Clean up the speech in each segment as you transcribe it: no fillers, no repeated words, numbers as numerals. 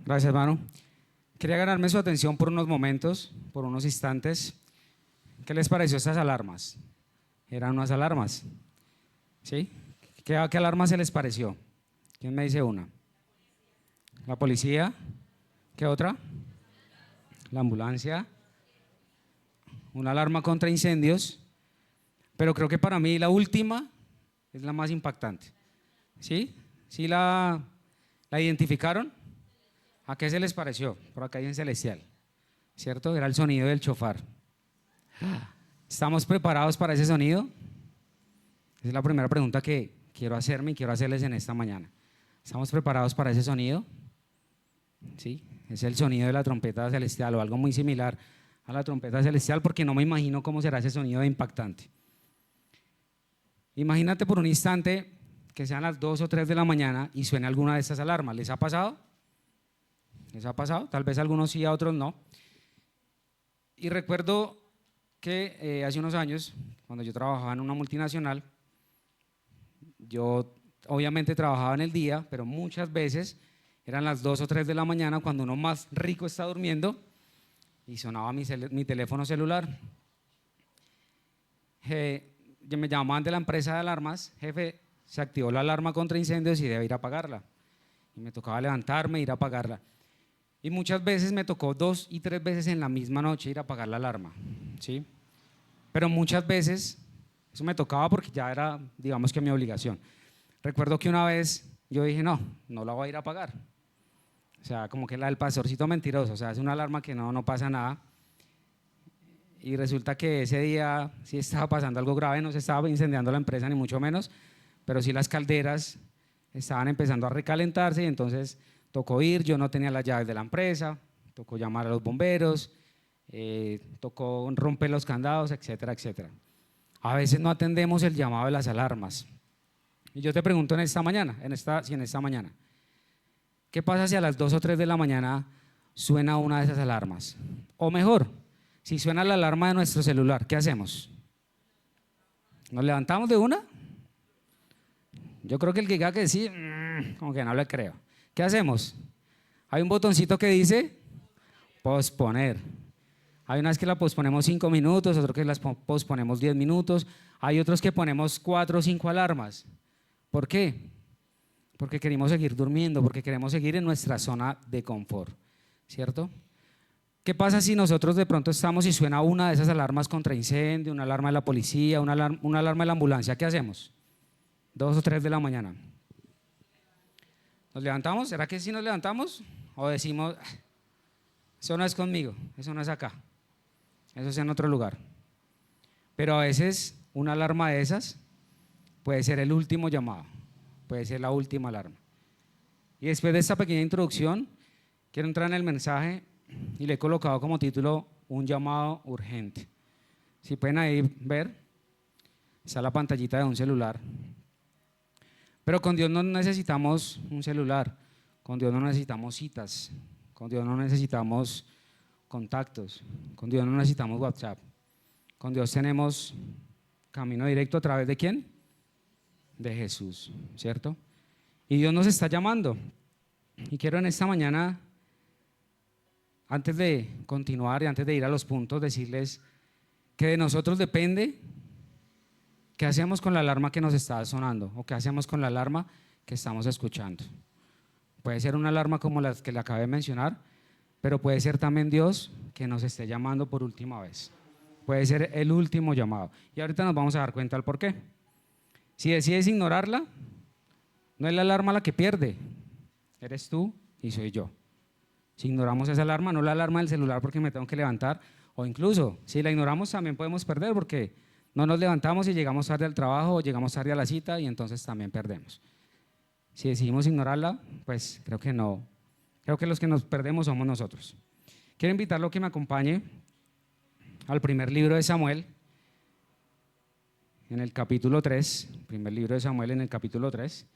Gracias, hermano. Quería ganarme su atención por unos momentos, por unos instantes. ¿Qué les pareció estas alarmas? Eran unas alarmas, ¿sí? ¿Qué alarma se les pareció? ¿Quién me dice una? La policía. ¿Qué otra? La ambulancia. Una alarma contra incendios. Pero creo que para mí la última es la más impactante. ¿Sí? ¿Sí la identificaron? ¿A qué se les pareció? Por acá hay en celestial, ¿cierto? Era el sonido del chofar. ¿Estamos preparados para ese sonido? Esa es la primera pregunta que quiero hacerme y quiero hacerles en esta mañana. ¿Estamos preparados para ese sonido? Sí, es el sonido de la trompeta celestial o algo muy similar a la trompeta celestial, porque no me imagino cómo será ese sonido de impactante. Imagínate por un instante que sean las 2 o 3 de la mañana y suene alguna de estas alarmas. ¿Les ha pasado? ¿Les ha pasado? Tal vez a algunos sí, a otros no. Y recuerdo que hace unos años, cuando yo trabajaba en una multinacional, yo obviamente trabajaba en el día, pero muchas veces eran las 2 o 3 de la mañana cuando uno más rico está durmiendo y sonaba mi teléfono celular. Me llamaban de la empresa de alarmas: jefe, se activó la alarma contra incendios y debe ir a apagarla. Y me tocaba levantarme e ir a apagarla. Y muchas veces me tocó 2 y 3 veces en la misma noche ir a apagar la alarma, ¿sí? Pero muchas veces eso me tocaba porque ya era, digamos que mi obligación. Recuerdo que una vez yo dije, no la voy a ir a apagar. O sea, como que la del pastorcito mentiroso, o sea, es una alarma que no pasa nada. Y resulta que ese día sí estaba pasando algo grave, no se estaba incendiando la empresa ni mucho menos, pero sí las calderas estaban empezando a recalentarse y entonces tocó ir. Yo no tenía las llaves de la empresa, tocó llamar a los bomberos, tocó romper los candados, etcétera, etcétera. A veces no atendemos el llamado de las alarmas. Y yo te pregunto en esta mañana, en esta mañana, ¿qué pasa si a las 2 o 3 de la mañana suena una de esas alarmas? O mejor, si suena la alarma de nuestro celular, ¿qué hacemos? ¿Nos levantamos de una? Yo creo que el que diga que sí, como que no le creo. ¿Qué hacemos? Hay un botoncito que dice posponer. Hay unas que la posponemos 5 minutos, otros que las posponemos 10 minutos, hay otros que ponemos 4 o 5 alarmas. ¿Por qué? Porque queremos seguir durmiendo, porque queremos seguir en nuestra zona de confort, ¿cierto? ¿Qué pasa si nosotros de pronto estamos y suena una de esas alarmas contra incendio, una alarma de la policía, una alarma de la ambulancia? ¿Qué hacemos? 2 o 3 de la mañana. ¿Nos levantamos? ¿Será que sí nos levantamos? ¿O decimos, eso no es conmigo, eso no es acá, eso es en otro lugar? Pero a veces una alarma de esas puede ser el último llamado, puede ser la última alarma. Y después de esta pequeña introducción, quiero entrar en el mensaje y le he colocado como título un llamado urgente. Si pueden ahí ver, está la pantallita de un celular. Pero con Dios no necesitamos un celular, con Dios no necesitamos citas, con Dios no necesitamos contactos, con Dios no necesitamos WhatsApp. Con Dios tenemos camino directo. ¿A través de quién? De Jesús, ¿cierto? Y Dios nos está llamando. Y quiero en esta mañana, antes de continuar y antes de ir a los puntos, decirles que de nosotros depende qué hacemos con la alarma que nos está sonando o qué hacemos con la alarma que estamos escuchando. Puede ser una alarma como la que le acabé de mencionar, pero puede ser también Dios que nos esté llamando por última vez. Puede ser el último llamado. Y ahorita nos vamos a dar cuenta del por qué. Si decides ignorarla, no es la alarma la que pierde, eres tú y soy yo. Si ignoramos esa alarma, no la alarma del celular porque me tengo que levantar, o incluso si la ignoramos también podemos perder porque no nos levantamos y llegamos tarde al trabajo o llegamos tarde a la cita y entonces también perdemos. Si decidimos ignorarla, pues creo que no, creo que los que nos perdemos somos nosotros. Quiero invitarlo a que me acompañe al primer libro de Samuel, en el capítulo 3, primer libro de Samuel en el capítulo 3.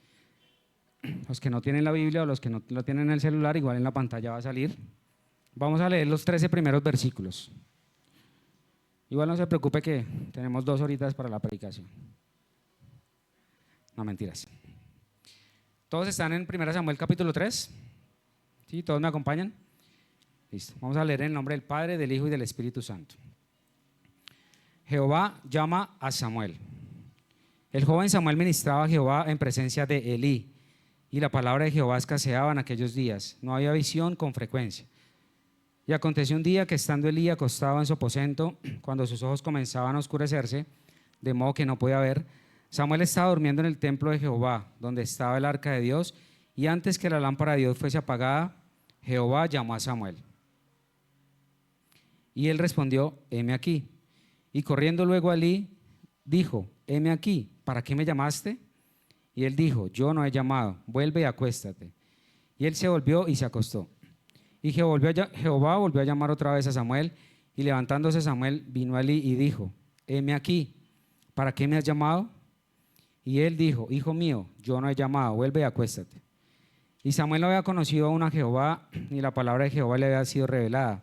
Los que no tienen la Biblia o los que no lo tienen en el celular, igual en la pantalla va a salir. Vamos a leer los 13 primeros versículos. Igual no se preocupe que tenemos 2 horitas para la predicación. No, mentiras. ¿Todos están en 1 Samuel capítulo 3? ¿Sí? ¿Todos me acompañan? Listo. Vamos a leer en el nombre del Padre, del Hijo y del Espíritu Santo. Jehová llama a Samuel. El joven Samuel ministraba a Jehová en presencia de Elí, y la palabra de Jehová escaseaba en aquellos días. No había visión con frecuencia. Y aconteció un día que estando Elí acostado en su aposento, cuando sus ojos comenzaban a oscurecerse, de modo que no podía ver, Samuel estaba durmiendo en el templo de Jehová, donde estaba el arca de Dios, y antes que la lámpara de Dios fuese apagada, Jehová llamó a Samuel. Y él respondió: heme aquí. Y corriendo luego a Elí, dijo: heme aquí, ¿para qué me llamaste? Y él dijo: yo no he llamado, vuelve y acuéstate. Y él se volvió y se acostó. Y Jehová volvió a llamar otra vez a Samuel, y levantándose Samuel vino a Elí y dijo: heme aquí, ¿para qué me has llamado? Y él dijo: hijo mío, yo no he llamado, vuelve y acuéstate. Y Samuel no había conocido aún a Jehová, ni la palabra de Jehová le había sido revelada.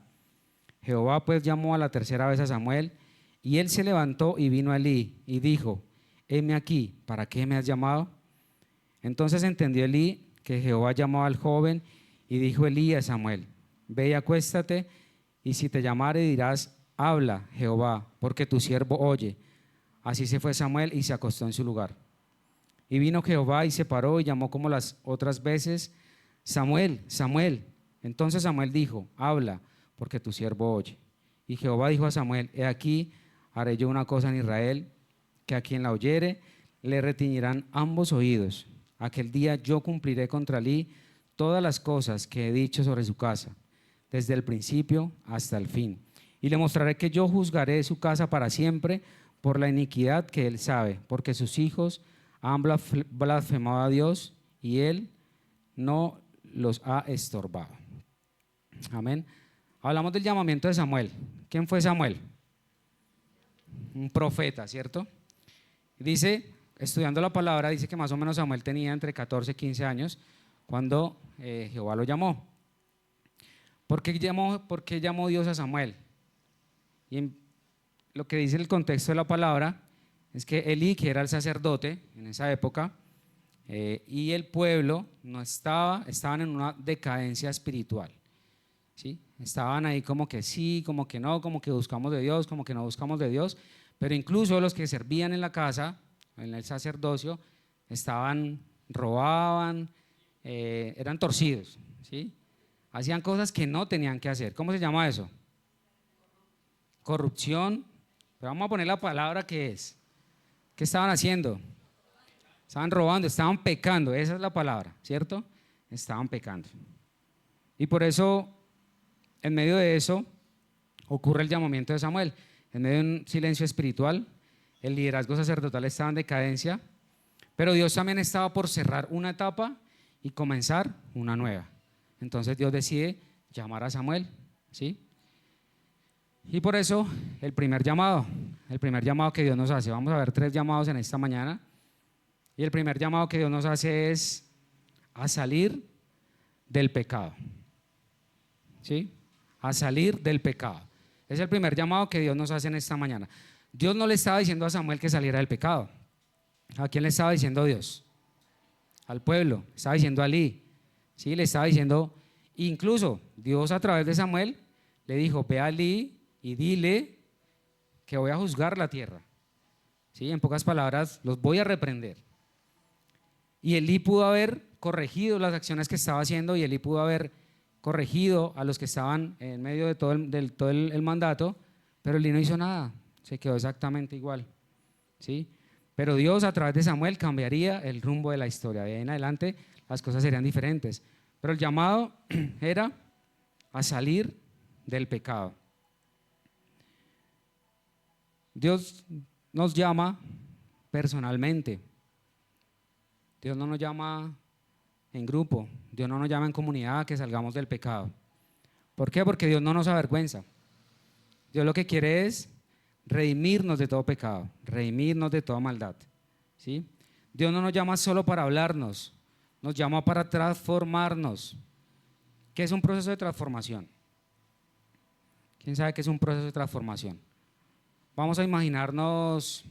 Jehová pues llamó a la tercera vez a Samuel, y él se levantó y vino a Elí y dijo: heme aquí, ¿para qué me has llamado? Entonces entendió Elí que Jehová llamó al joven, y dijo Elí a Samuel: ve y acuéstate, y si te llamare dirás: habla, Jehová, porque tu siervo oye. Así se fue Samuel y se acostó en su lugar. Y vino Jehová y se paró y llamó como las otras veces: Samuel, Samuel. Entonces Samuel dijo: habla, porque tu siervo oye. Y Jehová dijo a Samuel: he aquí, haré yo una cosa en Israel, que a quien la oyere le retiñirán ambos oídos. Aquel día yo cumpliré contra Elí todas las cosas que he dicho sobre su casa, desde el principio hasta el fin. Y le mostraré que yo juzgaré su casa para siempre por la iniquidad que él sabe, porque sus hijos han blasfemado a Dios y él no los ha estorbado. Amén. Hablamos del llamamiento de Samuel. ¿Quién fue Samuel? Un profeta, ¿cierto? Dice, estudiando la palabra, dice que más o menos Samuel tenía entre 14 y 15 años cuando Jehová lo llamó. ¿Por qué llamó Dios a Samuel? Y lo que dice el contexto de la palabra es que Elí, que era el sacerdote en esa época, y el pueblo estaban en una decadencia espiritual. ¿Sí? Estaban ahí como que sí, como que no, como que buscamos de Dios, como que no buscamos de Dios, pero incluso los que servían en la casa, en el sacerdocio, robaban, eran torcidos, ¿sí? Hacían cosas que no tenían que hacer. ¿Cómo se llama eso? Corrupción. Pero vamos a poner la palabra que es. ¿Qué estaban haciendo? Estaban robando, estaban pecando, esa es la palabra, ¿cierto? Estaban pecando. Y por eso, en medio de eso, ocurre el llamamiento de Samuel. En medio de un silencio espiritual, el liderazgo sacerdotal estaba en decadencia, pero Dios también estaba por cerrar una etapa y comenzar una nueva. Entonces Dios decide llamar a Samuel, ¿sí? Y por eso el primer llamado que Dios nos hace, vamos a ver 3 llamados en esta mañana, y el primer llamado que Dios nos hace es a salir del pecado, ¿sí? A salir del pecado. Es el primer llamado que Dios nos hace en esta mañana. Dios no le estaba diciendo a Samuel que saliera del pecado. ¿A quién le estaba diciendo Dios? Al pueblo, estaba diciendo a Elí, ¿sí? Le estaba diciendo, incluso Dios a través de Samuel le dijo: ve a Elí y dile que voy a juzgar la tierra, ¿sí? En pocas palabras, los voy a reprender. Y Elí pudo haber corregido las acciones que estaba haciendo, y Elí pudo haber corregido a los que estaban en medio de todo el mandato, pero Elí no hizo nada, se quedó exactamente igual, ¿sí? Pero Dios a través de Samuel cambiaría el rumbo de la historia. De ahí en adelante las cosas serían diferentes. Pero el llamado era a salir del pecado. Dios nos llama personalmente. Dios no nos llama en grupo. Dios no nos llama en comunidad a que salgamos del pecado. ¿Por qué? Porque Dios no nos avergüenza. Dios lo que quiere es redimirnos de todo pecado, redimirnos de toda maldad, ¿sí? Dios no nos llama solo para hablarnos, nos llama para transformarnos. ¿Qué es un proceso de transformación? ¿Quién sabe qué es un proceso de transformación? Vamos a imaginarnos,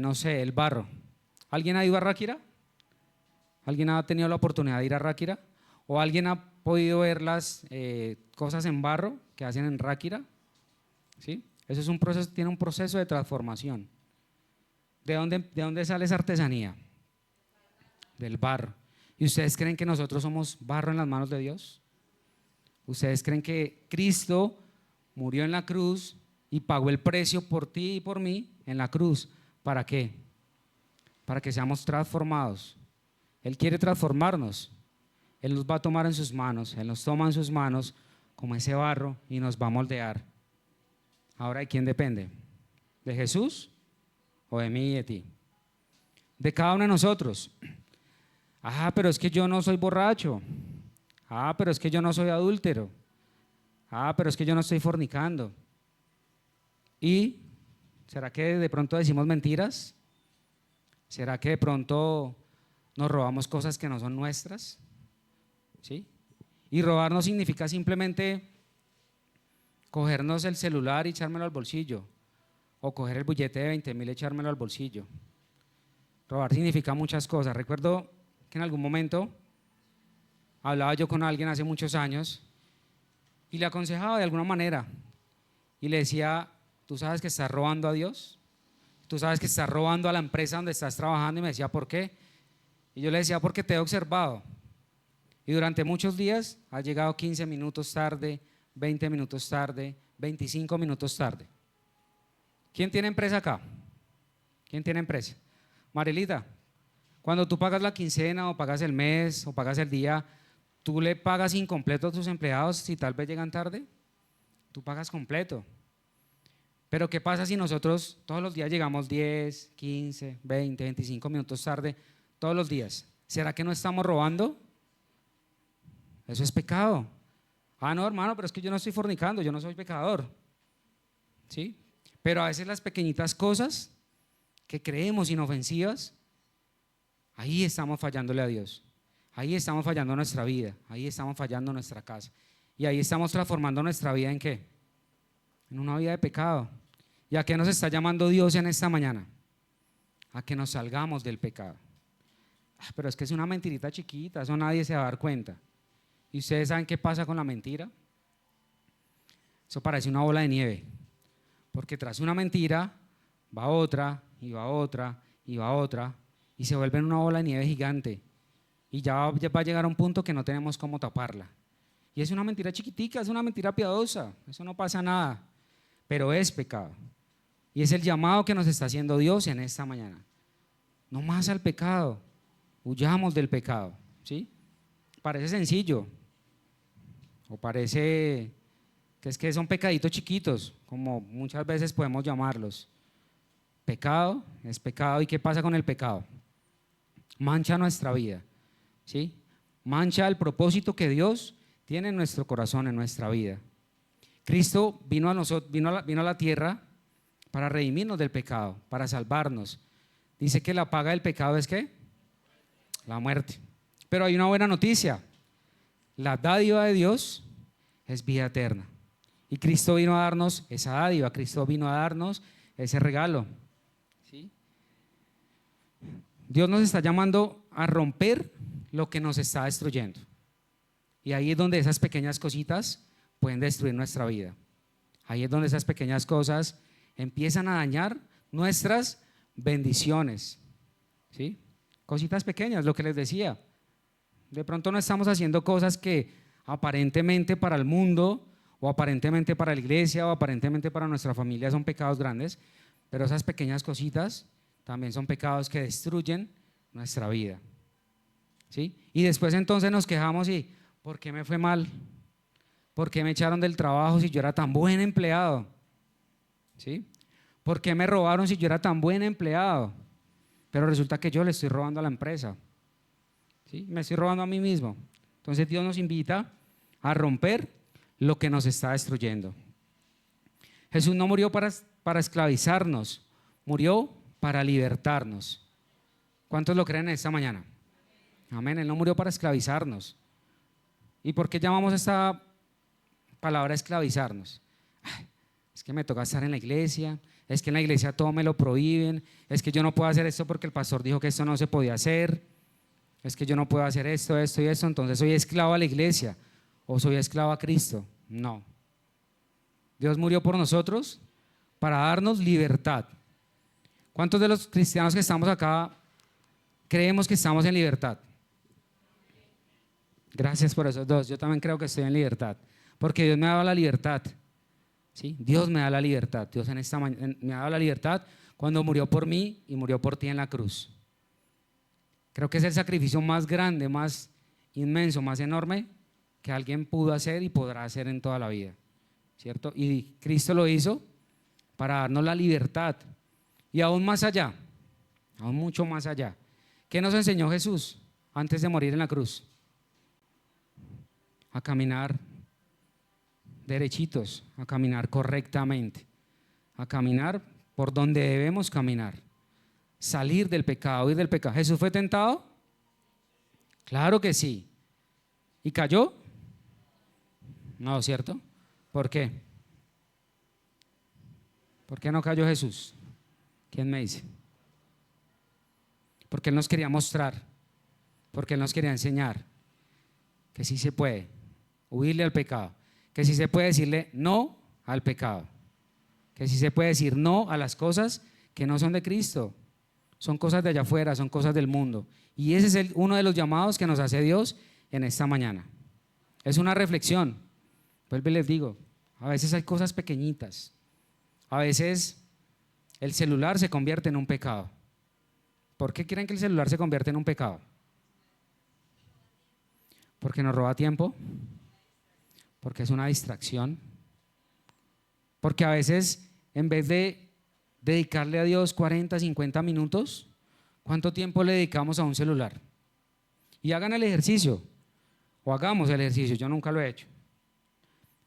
no sé, el barro. ¿Alguien ha ido a Ráquira? ¿Alguien ha tenido la oportunidad de ir a Ráquira? ¿O alguien ha podido ver las cosas en barro que hacen en Ráquira? ¿Sí? Eso es un proceso, tiene un proceso de transformación. ¿De dónde sale esa artesanía? Del barro. ¿Y ustedes creen que nosotros somos barro en las manos de Dios? ¿Ustedes creen que Cristo murió en la cruz y pagó el precio por ti y por mí en la cruz? ¿Para qué? Para que seamos transformados. Él quiere transformarnos. Él nos va a tomar en sus manos. Él nos toma en sus manos como ese barro y nos va a moldear. Ahora, ¿de quién depende? ¿De Jesús o de mí y de ti? De cada uno de nosotros. Pero es que yo no soy borracho. Pero es que yo no soy adúltero. Pero es que yo no estoy fornicando. ¿Y será que de pronto decimos mentiras? ¿Será que de pronto nos robamos cosas que no son nuestras? ¿Sí? Y robar no significa simplemente cogernos el celular y echármelo al bolsillo, o coger el billete de 20.000 y echármelo al bolsillo. Robar significa muchas cosas. Recuerdo que en algún momento hablaba yo con alguien hace muchos años y le aconsejaba de alguna manera y le decía: ¿tú sabes que estás robando a Dios? ¿Tú sabes que estás robando a la empresa donde estás trabajando? Y me decía: ¿por qué? Y yo le decía: porque te he observado y durante muchos días has llegado 15 minutos tarde, 20 minutos tarde, 25 minutos tarde. ¿Quién tiene empresa acá? ¿Quién tiene empresa? Marilita, cuando tú pagas la quincena o pagas el mes o pagas el día, ¿tú le pagas incompleto a tus empleados si tal vez llegan tarde? Tú pagas completo. Pero ¿qué pasa si nosotros todos los días llegamos 10, 15, 20, 25 minutos tarde todos los días? ¿Será que no estamos robando? Eso es pecado. No, hermano, pero es que yo no estoy fornicando, yo no soy pecador. ¿Sí? Pero a veces las pequeñitas cosas que creemos inofensivas, ahí estamos fallándole a Dios. Ahí estamos fallando nuestra vida, ahí estamos fallando nuestra casa. Y ahí estamos transformando nuestra vida ¿en qué? En una vida de pecado. ¿Y a qué nos está llamando Dios en esta mañana? A que nos salgamos del pecado. Pero es que es una mentirita chiquita, eso nadie se va a dar cuenta. ¿Y ustedes saben qué pasa con la mentira? Eso parece una bola de nieve, porque tras una mentira va otra, y va otra, y va otra, y se vuelve una bola de nieve gigante, y ya va a llegar a un punto que no tenemos cómo taparla. Y es una mentira chiquitica, es una mentira piadosa, eso no pasa nada, pero es pecado. Y es el llamado que nos está haciendo Dios en esta mañana. No más al pecado, huyamos del pecado, ¿sí? Parece sencillo, o parece que son pecaditos chiquitos, como muchas veces podemos llamarlos. Pecado es pecado. ¿Y qué pasa con el pecado? Mancha nuestra vida, ¿sí? Mancha el propósito que Dios tiene en nuestro corazón, en nuestra vida. Cristo vino a la tierra para redimirnos del pecado, para salvarnos. Dice que la paga del pecado es ¿qué? La muerte. Pero hay una buena noticia: la dádiva de Dios es vida eterna. Y Cristo vino a darnos esa dádiva, Cristo vino a darnos ese regalo. ¿Sí? Dios nos está llamando a romper lo que nos está destruyendo. Y ahí es donde esas pequeñas cositas pueden destruir nuestra vida. Ahí es donde esas pequeñas cosas empiezan a dañar nuestras bendiciones. ¿Sí? Cositas pequeñas, lo que les decía. De pronto no estamos haciendo cosas que aparentemente para el mundo o aparentemente para la iglesia o aparentemente para nuestra familia son pecados grandes, pero esas pequeñas cositas también son pecados que destruyen nuestra vida. ¿Sí? Y después entonces nos quejamos y ¿por qué me fue mal? ¿Por qué me echaron del trabajo si yo era tan buen empleado? ¿Sí? ¿Por qué me robaron si yo era tan buen empleado? Pero resulta que yo le estoy robando a la empresa. ¿Sí? Me estoy robando a mí mismo. Entonces Dios nos invita a romper lo que nos está destruyendo. Jesús no murió para esclavizarnos, murió para libertarnos. ¿Cuántos lo creen esta mañana? Amén. Él no murió para esclavizarnos. ¿Y por qué llamamos esta palabra esclavizarnos? Es que me toca estar en la iglesia, es que en la iglesia todo me lo prohíben, es que yo no puedo hacer esto porque el pastor dijo que esto no se podía hacer, es que yo no puedo hacer esto y esto, entonces soy esclavo a la iglesia. o soy esclavo a Cristo. No. Dios murió por nosotros para darnos libertad. ¿Cuántos de los cristianos que estamos acá creemos que estamos en libertad? Gracias por esos dos. Yo también creo que estoy en libertad, porque Dios me ha dado la libertad. ¿Sí? Dios me da la libertad. Dios me ha dado la libertad cuando murió por mí y murió por ti en la cruz. Creo que es el sacrificio más grande, más inmenso, más enorme que alguien pudo hacer y podrá hacer en toda la vida, ¿cierto? Y Cristo lo hizo para darnos la libertad y aún más allá, aún mucho más allá. ¿Qué nos enseñó Jesús antes de morir en la cruz? A caminar derechitos, a caminar correctamente, a caminar por donde debemos caminar, salir del pecado, huir del pecado. ¿Jesús fue tentado? Claro que sí. ¿Y cayó? No, ¿cierto? ¿Por qué? ¿Por qué no cayó Jesús? ¿Quién me dice? Porque Él nos quería mostrar, porque Él nos quería enseñar que sí se puede huirle al pecado, que sí se puede decirle no al pecado, que sí se puede decir no a las cosas que no son de Cristo, son cosas de allá afuera, son cosas del mundo. Y ese es uno de los llamados que nos hace Dios en esta mañana. Es una reflexión. Vuelvo y les digo, a veces hay cosas pequeñitas, a veces el celular se convierte en un pecado. ¿Por qué creen que el celular se convierte en un pecado? Porque nos roba tiempo, porque es una distracción, porque a veces en vez de dedicarle a Dios 40, 50 minutos, ¿cuánto tiempo le dedicamos a un celular? Y hagan el ejercicio, o hagamos el ejercicio, yo nunca lo he hecho,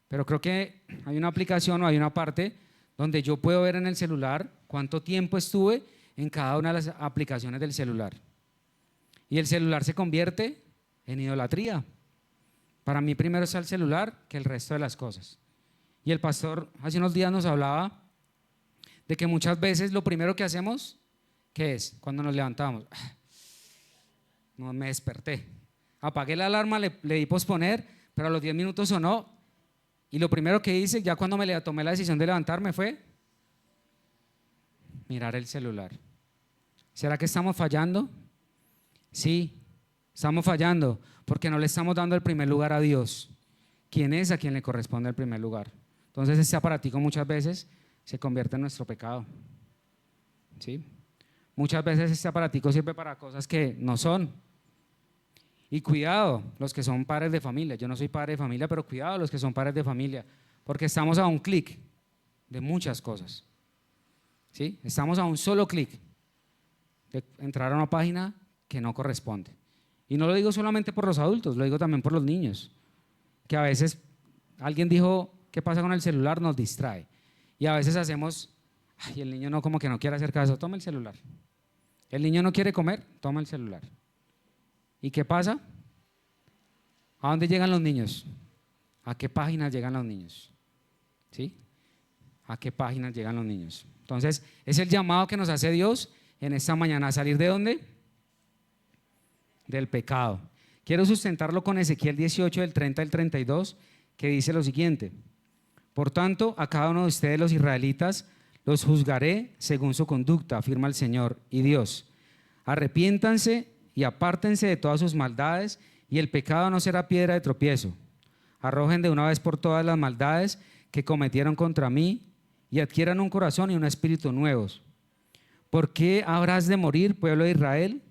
pero creo que hay una aplicación o hay una parte donde yo puedo ver en el celular cuánto tiempo estuve en cada una de las aplicaciones del celular. Y el celular se convierte en idolatría. Para mí primero está el celular que el resto de las cosas. Y el pastor hace unos días nos hablaba de que muchas veces lo primero que hacemos, ¿qué es? Cuando nos levantamos, no me desperté, apagué la alarma, le di posponer, pero a los 10 minutos sonó y lo primero que hice ya cuando tomé la decisión de levantarme fue mirar el celular. ¿Será que estamos fallando? Sí, estamos fallando porque no le estamos dando el primer lugar a Dios, quien es a quien le corresponde el primer lugar. Entonces este aparatico muchas veces se convierte en nuestro pecado. ¿Sí? Muchas veces este aparatico sirve para cosas que no son. Y cuidado, los que son padres de familia. Yo no soy padre de familia, pero cuidado los que son padres de familia, porque estamos a un clic de muchas cosas. ¿Sí? Estamos a un solo clic de entrar a una página que no corresponde. Y no lo digo solamente por los adultos, lo digo también por los niños, que a veces alguien dijo, ¿qué pasa con el celular? Nos distrae. Y a veces hacemos, ay, el niño no, como que no quiere hacer caso, toma el celular. El niño no quiere comer, toma el celular. ¿Y qué pasa? ¿A dónde llegan los niños? ¿A qué páginas llegan los niños? ¿Sí? ¿A qué páginas llegan los niños? Entonces, es el llamado que nos hace Dios en esta mañana. ¿A salir de dónde? Del pecado. Quiero sustentarlo con Ezequiel 18, del 30 al 32, que dice lo siguiente: por tanto, a cada uno de ustedes los israelitas los juzgaré según su conducta, afirma el Señor y Dios. Arrepiéntanse y apártense de todas sus maldades, y el pecado no será piedra de tropiezo. Arrojen de una vez por todas las maldades que cometieron contra mí, y adquieran un corazón y un espíritu nuevos. ¿Por qué habrás de morir, pueblo de Israel?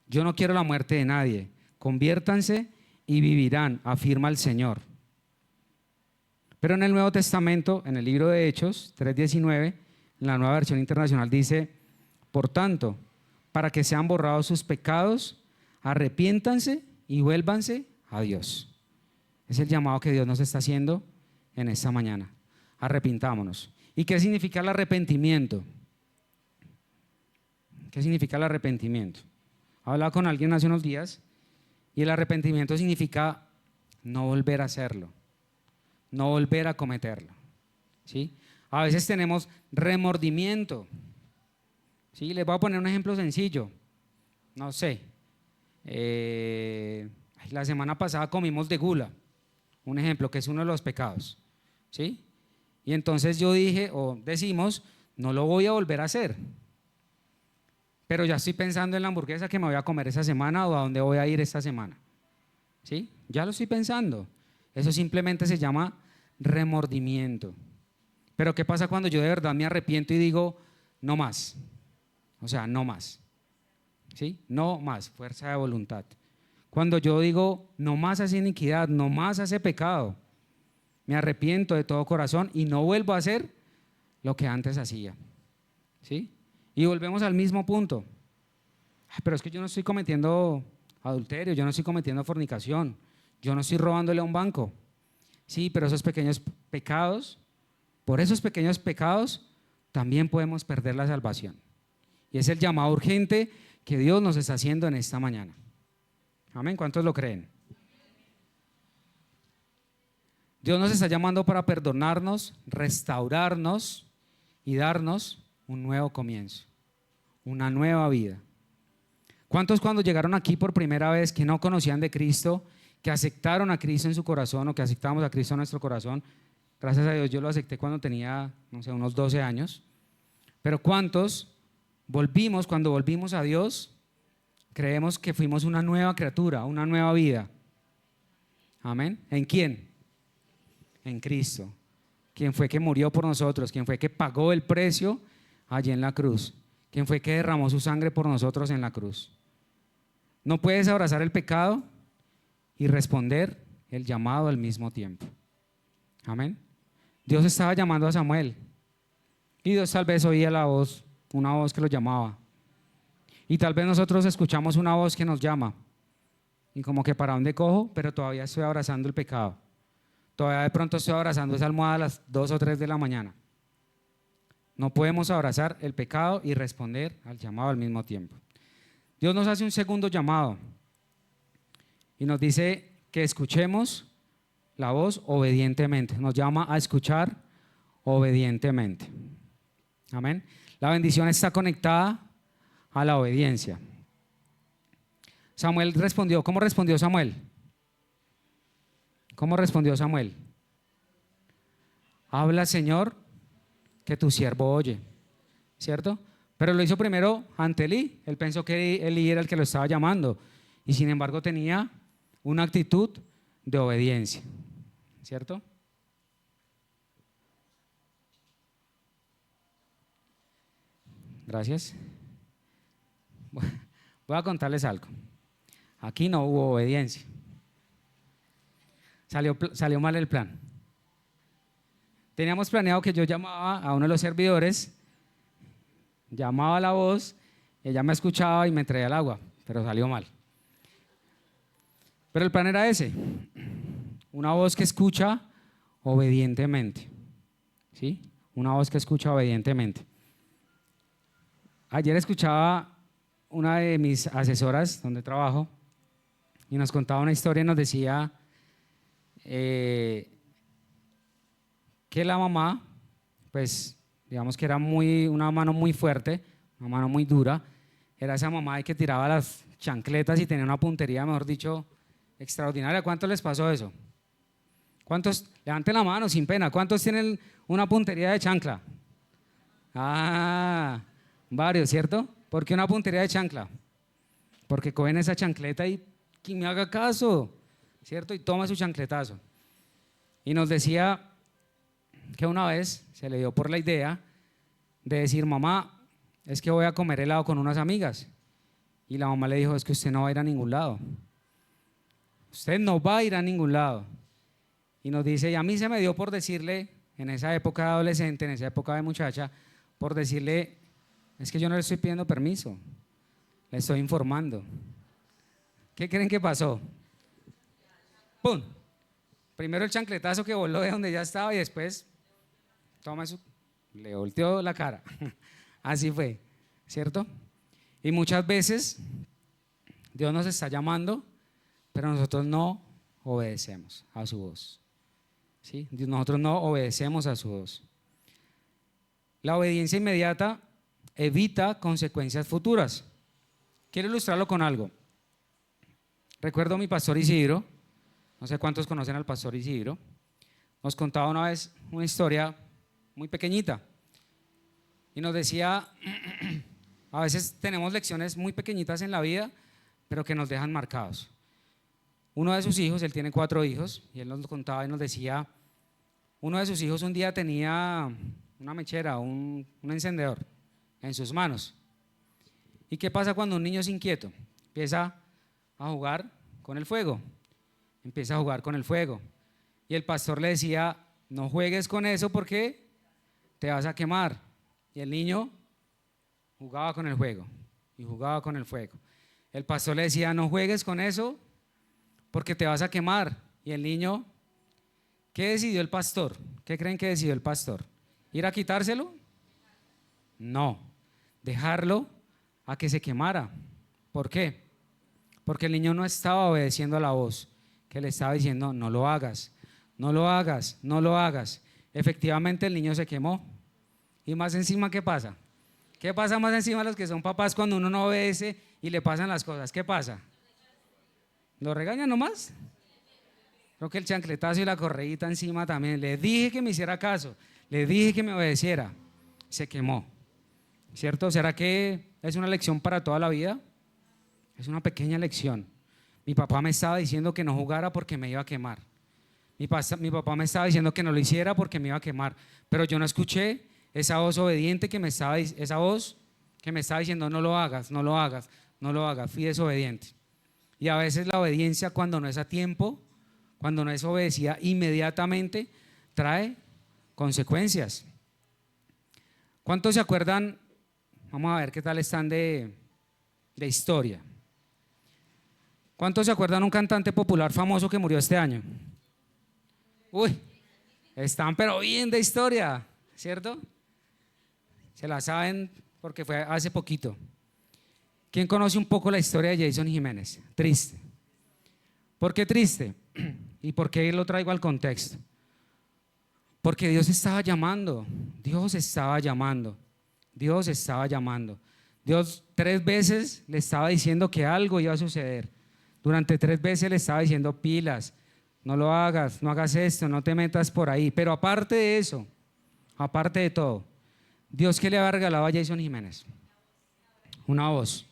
Yo no quiero la muerte de nadie. Conviértanse y vivirán, afirma el Señor. Pero en el Nuevo Testamento, en el libro de Hechos 3:19, en la Nueva Versión Internacional dice: por tanto, para que sean borrados sus pecados, arrepiéntanse y vuélvanse a Dios. Es el llamado que Dios nos está haciendo en esta mañana. Arrepintámonos. ¿Y qué significa el arrepentimiento? ¿Qué significa el arrepentimiento? Hablaba con alguien hace unos días y el arrepentimiento significa no volver a hacerlo, no volver a cometerlo. ¿Sí? A veces tenemos remordimiento. ¿Sí? Les voy a poner un ejemplo sencillo. No sé, la semana pasada comimos de gula. un ejemplo, que es uno de los pecados, ¿sí? Y entonces yo dije, o decimos, no lo voy a volver a hacer, pero ya estoy pensando en la hamburguesa que me voy a comer esa semana o a dónde voy a ir esta semana, ¿sí? Ya lo estoy pensando. Eso simplemente se llama remordimiento. Pero ¿qué pasa cuando yo de verdad me arrepiento y digo, no más? O sea, no más, ¿sí? No más, fuerza de voluntad. Cuando yo digo, no más a esa iniquidad, no más a ese pecado, me arrepiento de todo corazón y no vuelvo a hacer lo que antes hacía, ¿sí? Y volvemos al mismo punto. Pero es que yo no estoy cometiendo adulterio, yo no estoy cometiendo fornicación, yo no estoy robándole a un banco. Sí, pero esos pequeños pecados, por esos pequeños pecados, también podemos perder la salvación. Y es el llamado urgente que Dios nos está haciendo en esta mañana. Amén, ¿cuántos lo creen? Dios nos está llamando para perdonarnos, restaurarnos y darnos un nuevo comienzo, una nueva vida. ¿Cuántos cuando llegaron aquí por primera vez que no conocían de Cristo, que aceptaron a Cristo en su corazón o que aceptamos a Cristo en nuestro corazón? Gracias a Dios yo lo acepté cuando tenía, no sé, unos 12 años. Pero ¿cuántos volvimos, cuando volvimos a Dios, creemos que fuimos una nueva criatura, una nueva vida? Amén. ¿En quién? En Cristo. Quien fue que murió por nosotros, quien fue que pagó el precio allí en la cruz, quien fue que derramó su sangre por nosotros en la cruz. No puedes abrazar el pecado y responder el llamado al mismo tiempo. Amén. Dios estaba llamando a Samuel y Dios tal vez oía la voz, una voz que lo llamaba. Y tal vez nosotros escuchamos una voz que nos llama y como que para dónde cojo, pero todavía estoy abrazando el pecado. Todavía de pronto estoy abrazando esa almohada a las 2 o 3 de la mañana. No podemos abrazar el pecado y responder al llamado al mismo tiempo. Dios nos hace un segundo llamado y nos dice que escuchemos la voz obedientemente. Nos llama a escuchar obedientemente. Amén. La bendición está conectada a la obediencia. Samuel respondió. ¿Cómo respondió Samuel? ¿Cómo respondió Samuel? Habla, Señor, que tu siervo oye. ¿Cierto? Pero lo hizo primero ante Elí. Él pensó que Elí era el que lo estaba llamando y sin embargo tenía una actitud de obediencia. ¿Cierto? Gracias. Voy a contarles algo. Aquí no hubo obediencia. Salió mal el plan. Teníamos planeado que yo llamaba a uno de los servidores, llamaba a la voz, ella me escuchaba y me traía el agua, pero salió mal. Pero el plan era ese, una voz que escucha obedientemente, ¿sí? Una voz que escucha obedientemente. Ayer escuchaba una de mis asesoras donde trabajo y nos contaba una historia y nos decía que la mamá, pues digamos que era una mano muy fuerte, una mano muy dura, era esa mamá que tiraba las chancletas y tenía una puntería, mejor dicho, extraordinaria. ¿Cuántos les pasó eso? ¿Cuántos? Levanten la mano sin pena. ¿Cuántos tienen una puntería de chancla? Ah, varios, ¿cierto? ¿Por qué una puntería de chancla? Porque cogen esa chancleta y quien me haga caso, ¿cierto? Y toma su chancletazo. Y nos decía que una vez se le dio por la idea de decir, mamá, es que voy a comer helado con unas amigas. Y la mamá le dijo, es que usted no va a ir a ningún lado. Usted no va a ir a ningún lado. Y nos dice, y a mí se me dio por decirle, en esa época de adolescente, en esa época de muchacha, por decirle, es que yo no le estoy pidiendo permiso, le estoy informando. ¿Qué creen que pasó? ¡Pum! Primero el chancletazo que voló de donde ya estaba y después, toma eso, le volteó la cara. Así fue, ¿cierto? Y muchas veces Dios nos está llamando, pero nosotros no obedecemos a su voz. ¿Sí? Nosotros no obedecemos a su voz. La obediencia inmediata evita consecuencias futuras. Quiero ilustrarlo con algo. Recuerdo a mi pastor Isidro, no sé cuántos conocen al pastor Isidro, nos contaba una vez una historia muy pequeñita y nos decía, a veces tenemos lecciones muy pequeñitas en la vida, pero que nos dejan marcados. Uno de sus hijos, él tiene 4 hijos, y él nos contaba y nos decía, uno de sus hijos un día tenía una mechera, un encendedor en sus manos. ¿Y qué pasa cuando un niño es inquieto? Empieza a jugar con el fuego, empieza a jugar con el fuego. Y el pastor le decía, no juegues con eso porque te vas a quemar. Y el niño jugaba con el fuego y jugaba con el fuego. El pastor le decía, no juegues con eso porque te vas a quemar. Y el niño, ¿qué decidió el pastor? ¿Qué creen que decidió el pastor? ¿Ir a quitárselo? No, dejarlo a que se quemara. ¿Por qué? Porque el niño no estaba obedeciendo a la voz que le estaba diciendo, no lo hagas, no lo hagas, no lo hagas. Efectivamente el niño se quemó. Y más encima, ¿qué pasa? ¿Qué pasa más encima a los que son papás cuando uno no obedece y le pasan las cosas? ¿Qué pasa? ¿Lo regañan nomás? Creo que el chancletazo y la correíta encima también. Le dije que me hiciera caso, le dije que me obedeciera. Se quemó, ¿cierto? ¿Será que es una lección para toda la vida? Es una pequeña lección. Mi papá me estaba diciendo que no jugara porque me iba a quemar. Mi papá me estaba diciendo que no lo hiciera porque me iba a quemar. Pero yo no escuché esa voz obediente esa voz que me estaba diciendo no lo hagas, no lo hagas, no lo hagas. Fui desobediente. Y a veces la obediencia, cuando no es a tiempo, cuando no es obedecida inmediatamente, trae consecuencias. ¿Cuántos se acuerdan? Vamos a ver qué tal están de historia. ¿Cuántos se acuerdan un cantante popular famoso que murió este año? Uy, están pero bien de historia, ¿cierto? Se la saben porque fue hace poquito. ¿Quién conoce un poco la historia de Jason Jiménez? Triste. ¿Por qué triste? ¿Y por qué lo traigo al contexto? Porque Dios estaba llamando, Dios estaba llamando, Dios estaba llamando. Dios 3 veces le estaba diciendo que algo iba a suceder. Durante 3 veces le estaba diciendo pilas, no lo hagas, no hagas esto, no te metas por ahí. Pero aparte de eso, aparte de todo, Dios, ¿qué le había regalado a Jason Jiménez? Una voz,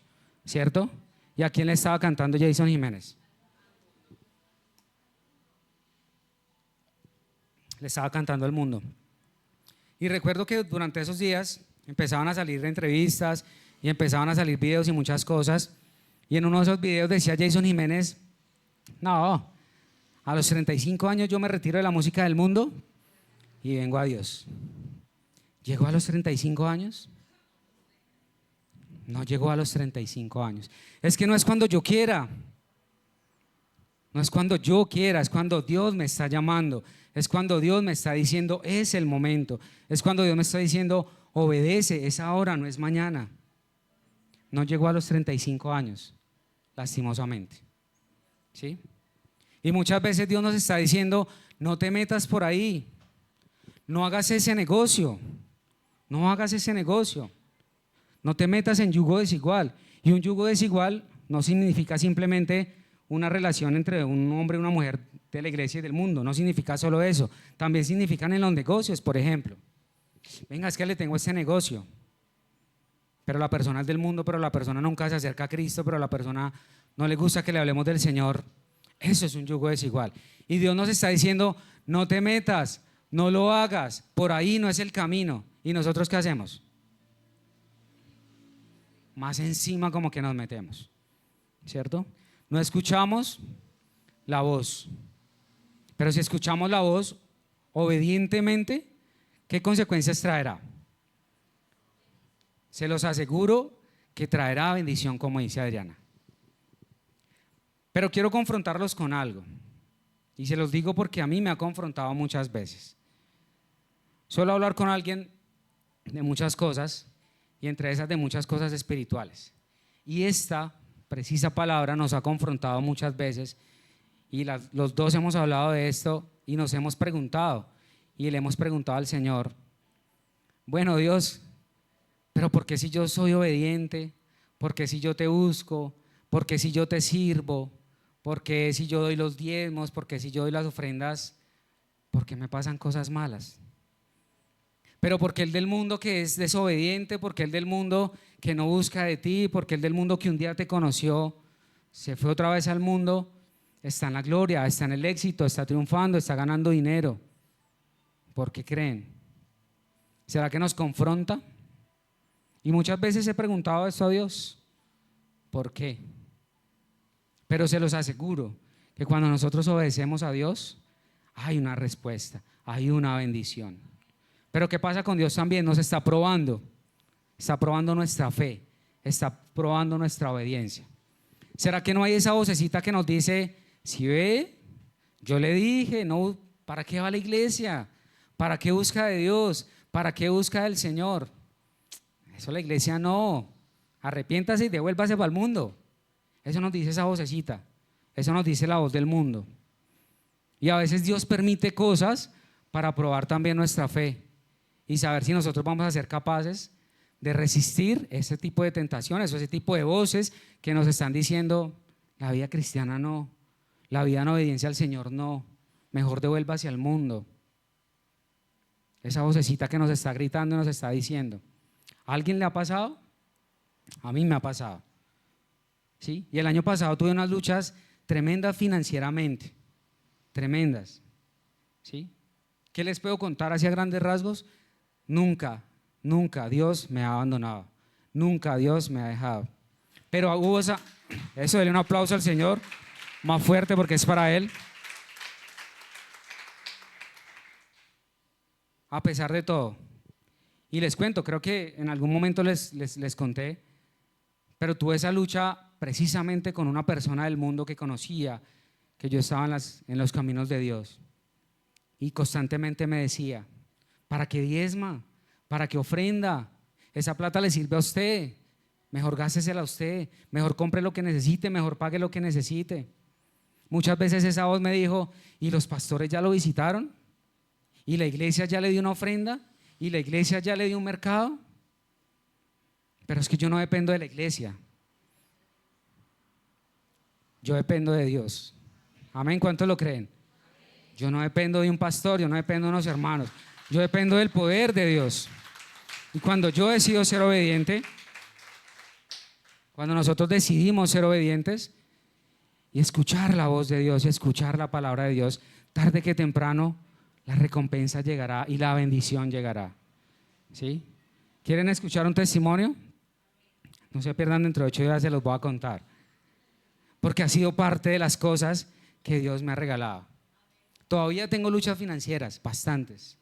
¿cierto? ¿Y a quién le estaba cantando Jason Jiménez? Le estaba cantando al mundo. Y recuerdo que durante esos días empezaban a salir entrevistas y empezaban a salir videos y muchas cosas. Y en uno de esos videos decía Jason Jiménez, no, a los 35 años yo me retiro de la música del mundo y vengo a Dios. ¿Llegó a los 35 años? No llegó a los 35 años. Es que no es cuando yo quiera. No es cuando yo quiera, es cuando Dios me está llamando. Es cuando Dios me está diciendo, es el momento. Es cuando Dios me está diciendo, obedece, es ahora, no es mañana. No llegó a los 35 años, lastimosamente. ¿Sí? Y muchas veces Dios nos está diciendo, no te metas por ahí. No hagas ese negocio. No hagas ese negocio. No te metas en yugo desigual. Y un yugo desigual no significa simplemente una relación entre un hombre y una mujer de la iglesia y del mundo. No significa solo eso. También significan en los negocios, por ejemplo. Venga, es que le tengo este negocio, pero la persona es del mundo, pero la persona nunca se acerca a Cristo, pero la persona no le gusta que le hablemos del Señor. Eso es un yugo desigual. Y Dios nos está diciendo, no te metas, no lo hagas, por ahí no es el camino. ¿Y nosotros qué hacemos? Más encima como que nos metemos, ¿cierto? No escuchamos la voz, pero si escuchamos la voz obedientemente, ¿qué consecuencias traerá? Se los aseguro que traerá bendición, como dice Adriana. Pero quiero confrontarlos con algo, y se los digo porque a mí me ha confrontado muchas veces. Suelo hablar con alguien de muchas cosas, y entre esas de muchas cosas espirituales. Y esta precisa palabra nos ha confrontado muchas veces, y los dos hemos hablado de esto y nos hemos preguntado, y le hemos preguntado al Señor, bueno Dios, pero ¿por qué si yo soy obediente? ¿Por qué si yo te busco? ¿Por qué si yo te sirvo? ¿Por qué si yo doy los diezmos? ¿Por qué si yo doy las ofrendas? ¿Por qué me pasan cosas malas? Pero porque el del mundo que es desobediente, porque el del mundo que no busca de ti, porque el del mundo que un día te conoció, se fue otra vez al mundo, está en la gloria, está en el éxito, está triunfando, está ganando dinero. ¿Por qué creen? ¿Será que nos confronta? Y muchas veces he preguntado esto a Dios, ¿por qué? Pero se los aseguro que cuando nosotros obedecemos a Dios, hay una respuesta, hay una bendición. Pero ¿qué pasa con Dios también? Nos está probando nuestra fe, está probando nuestra obediencia. ¿Será que no hay esa vocecita que nos dice, si ve, yo le dije, no, ¿para qué va a la iglesia? ¿Para qué busca de Dios? ¿Para qué busca del Señor? Eso la iglesia no, arrepiéntase y devuélvase para el mundo. Eso nos dice esa vocecita, eso nos dice la voz del mundo. Y a veces Dios permite cosas para probar también nuestra fe y saber si nosotros vamos a ser capaces de resistir ese tipo de tentaciones o ese tipo de voces que nos están diciendo, la vida cristiana no, la vida en obediencia al Señor no, mejor devuélvase al mundo. Esa vocecita que nos está gritando y nos está diciendo. ¿A alguien le ha pasado? A mí me ha pasado. ¿Sí? Y el año pasado tuve unas luchas tremendas financieramente, tremendas. ¿Sí? ¿Qué les puedo contar así a grandes rasgos? Nunca Dios me ha abandonado, nunca Dios me ha dejado. Pero hubo eso, denle un aplauso al Señor, más fuerte porque es para Él. A pesar de todo. Y les cuento, creo que en algún momento les conté, pero tuve esa lucha precisamente con una persona del mundo que conocía, que yo estaba en los caminos de Dios. Y constantemente me decía, ¿para qué diezma? ¿Para qué ofrenda? Esa plata le sirve a usted, mejor gástesela a usted, mejor compre lo que necesite, mejor pague lo que necesite. Muchas veces esa voz me dijo, ¿y los pastores ya lo visitaron? ¿Y la iglesia ya le dio una ofrenda? ¿Y la iglesia ya le dio un mercado? Pero es que yo no dependo de la iglesia, yo dependo de Dios. Amén, ¿cuántos lo creen? Yo no dependo de un pastor, yo no dependo de unos hermanos, yo dependo del poder de Dios. Y cuando yo decido ser obediente, cuando nosotros decidimos ser obedientes y escuchar la voz de Dios y escuchar la palabra de Dios, tarde que temprano la recompensa llegará y la bendición llegará. ¿Sí? ¿Quieren escuchar un testimonio? No se pierdan, dentro de 8 días se los voy a contar. Porque ha sido parte de las cosas que Dios me ha regalado. Todavía tengo luchas financieras, bastantes.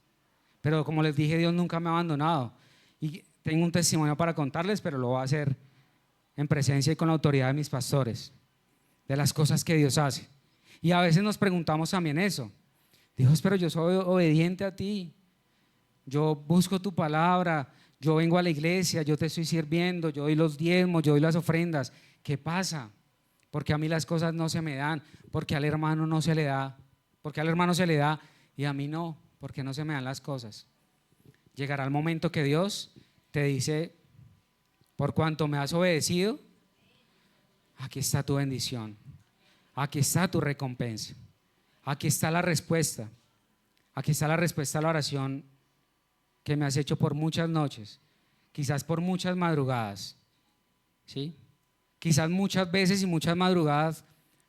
Pero como les dije, Dios nunca me ha abandonado. Y tengo un testimonio para contarles, pero lo voy a hacer en presencia y con la autoridad de mis pastores, de las cosas que Dios hace. Y a veces nos preguntamos también eso. Dios, pero yo soy obediente a ti. Yo busco tu palabra, yo vengo a la iglesia, yo te estoy sirviendo, yo doy los diezmos, yo doy las ofrendas. ¿Qué pasa? Porque a mí las cosas no se me dan, porque al hermano no se le da, porque al hermano se le da y a mí no, porque no se me dan las cosas. Llegará el momento que Dios te dice, por cuanto me has obedecido, aquí está tu bendición, aquí está tu recompensa, aquí está la respuesta, aquí está la respuesta a la oración que me has hecho por muchas noches, quizás por muchas madrugadas, ¿sí? Quizás muchas veces y muchas madrugadas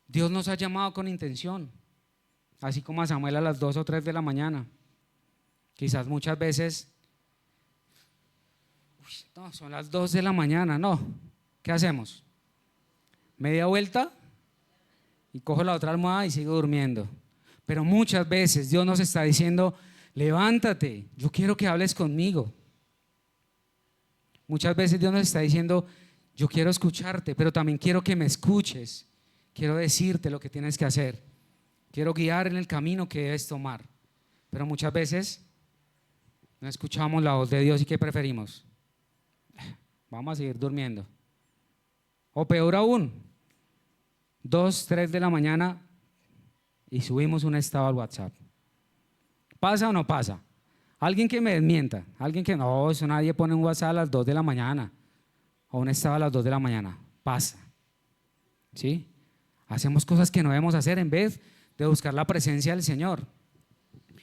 Dios nos ha llamado con intención, así como a Samuel a las 2 o 3 de la mañana. Quizás muchas veces, no, son las 2 de la mañana, no, ¿qué hacemos? Media vuelta y cojo la otra almohada y sigo durmiendo. Pero muchas veces Dios nos está diciendo, levántate, yo quiero que hables conmigo. Muchas veces Dios nos está diciendo, yo quiero escucharte, pero también quiero que me escuches. Quiero decirte lo que tienes que hacer. Quiero guiar en el camino que debes tomar. Pero muchas veces no escuchamos la voz de Dios y ¿qué preferimos? Vamos a seguir durmiendo. O peor aún, 2, 3 de la mañana y subimos un estado al WhatsApp. ¿Pasa o no pasa? Alguien que me desmienta, alguien que no, eso nadie pone un WhatsApp a las 2 de la mañana o un estado a las 2 de la mañana. Pasa. ¿Sí? Hacemos cosas que no debemos hacer en vez de buscar la presencia del Señor.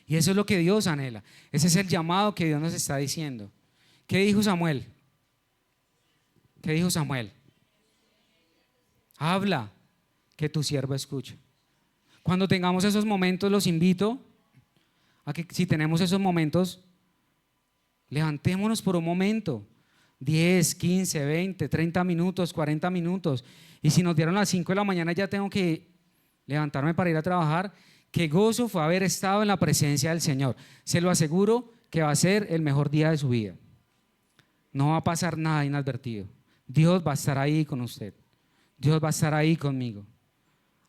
Y eso es lo que Dios anhela. Ese es el llamado que Dios nos está diciendo. ¿Qué dijo Samuel? ¿Qué dijo Samuel? Habla, que tu siervo escucha. Cuando tengamos esos momentos, los invito a que, si tenemos esos momentos, levantémonos por un momento, 10, 15, 20, 30 minutos, 40 minutos. Y si nos dieron las 5 de la mañana, ya tengo que levantarme para ir a trabajar. Qué gozo fue haber estado en la presencia del Señor. Se lo aseguro que va a ser el mejor día de su vida. No va a pasar nada inadvertido. Dios va a estar ahí con usted. Dios va a estar ahí conmigo.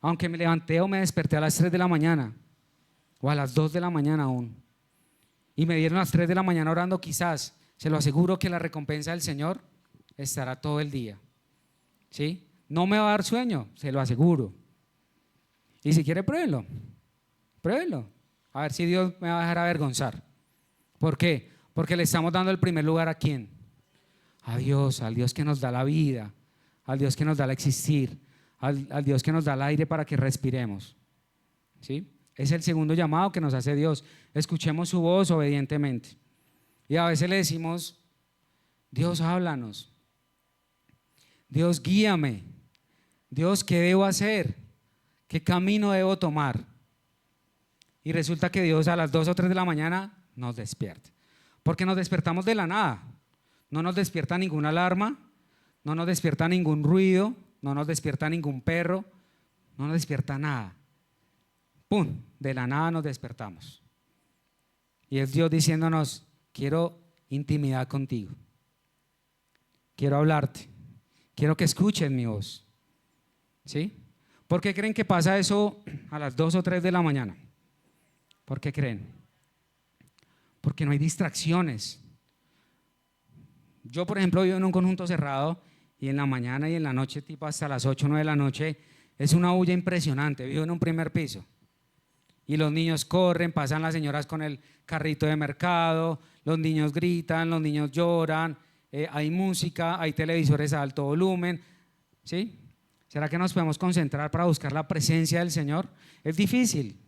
Aunque me levanté o me desperté a las 3 de la mañana o a las 2 de la mañana aún, y me dieron las 3 de la mañana orando, quizás, se lo aseguro que la recompensa del Señor estará todo el día. ¿Sí? No me va a dar sueño, se lo aseguro. Y si quiere, pruébelo. Pruébelo. A ver si Dios me va a dejar avergonzar. ¿Por qué? Porque le estamos dando el primer lugar ¿a quién? A Dios, al Dios que nos da la vida, al Dios que nos da el existir, al Dios que nos da el aire para que respiremos. ¿Sí? Es el segundo llamado que nos hace Dios. Escuchemos su voz obedientemente. Y a veces le decimos: Dios, háblanos. Dios, guíame. Dios, ¿qué debo hacer? ¿Qué camino debo tomar? Y resulta que Dios a las 2 o 3 de la mañana nos despierta. Porque nos despertamos de la nada. No nos despierta ninguna alarma, no nos despierta ningún ruido, no nos despierta ningún perro, no nos despierta nada. ¡Pum! De la nada nos despertamos. Y es Dios diciéndonos: quiero intimidad contigo. Quiero hablarte. Quiero que escuchen mi voz. ¿Sí? ¿Por qué creen que pasa eso a las 2 o 3 de la mañana? ¿Por qué creen? Porque no hay distracciones. Yo, por ejemplo, vivo en un conjunto cerrado y en la mañana y en la noche, tipo hasta las 8 o 9 de la noche, es una bulla impresionante. Vivo en un primer piso y los niños corren, pasan las señoras con el carrito de mercado, los niños gritan, los niños lloran, hay música, hay televisores a alto volumen. ¿Sí? ¿Será que nos podemos concentrar para buscar la presencia del Señor? Es difícil.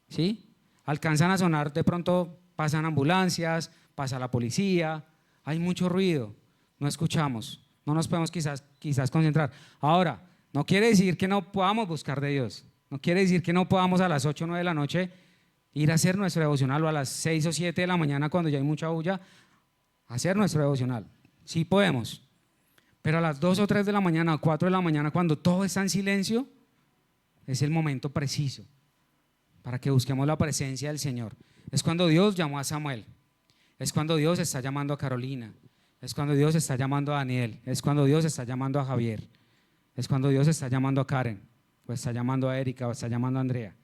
¿Sí? Alcanzan a sonar, de pronto pasan ambulancias, pasa la policía, hay mucho ruido, no escuchamos, no nos podemos quizás concentrar. Ahora, no quiere decir que no podamos buscar de Dios, no quiere decir que no podamos a las 8 o 9 de la noche ir a hacer nuestro devocional, o a las 6 o 7 de la mañana cuando ya hay mucha bulla, hacer nuestro devocional. Sí podemos, pero a las 2 o 3 de la mañana o 4 de la mañana, cuando todo está en silencio, es el momento preciso para que busquemos la presencia del Señor. Es cuando Dios llamó a Samuel, es cuando Dios está llamando a Carolina, es cuando Dios está llamando a Daniel, es cuando Dios está llamando a Javier, es cuando Dios está llamando a Karen, o está llamando a Erika, o está llamando a Andrea.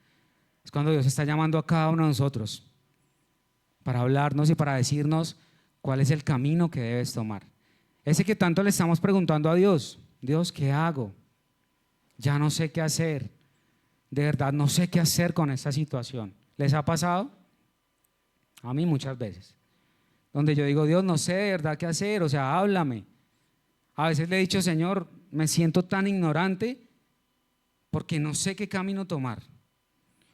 Es cuando Dios está llamando a cada uno de nosotros para hablarnos y para decirnos cuál es el camino que debes tomar. Ese que tanto le estamos preguntando a Dios: Dios, ¿qué hago? Ya no sé qué hacer. De verdad no sé qué hacer con esta situación. ¿Les ha pasado? A mí muchas veces. Donde yo digo: Dios, no sé de verdad qué hacer, o sea, háblame. A veces le he dicho: Señor, me siento tan ignorante porque no sé qué camino tomar.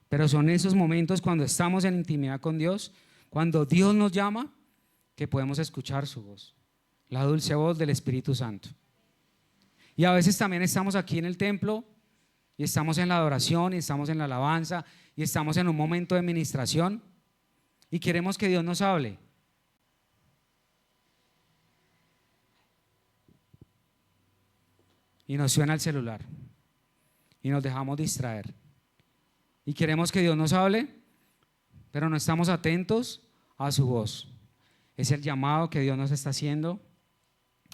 Pero son esos momentos cuando estamos en intimidad con Dios, cuando Dios nos llama, que podemos escuchar su voz, la dulce voz del Espíritu Santo. Y a veces también estamos aquí en el templo y estamos en la adoración y estamos en la alabanza y estamos en un momento de ministración y queremos que Dios nos hable. Y nos suena el celular y nos dejamos distraer. Y queremos que Dios nos hable, pero no estamos atentos a su voz. Es el llamado que Dios nos está haciendo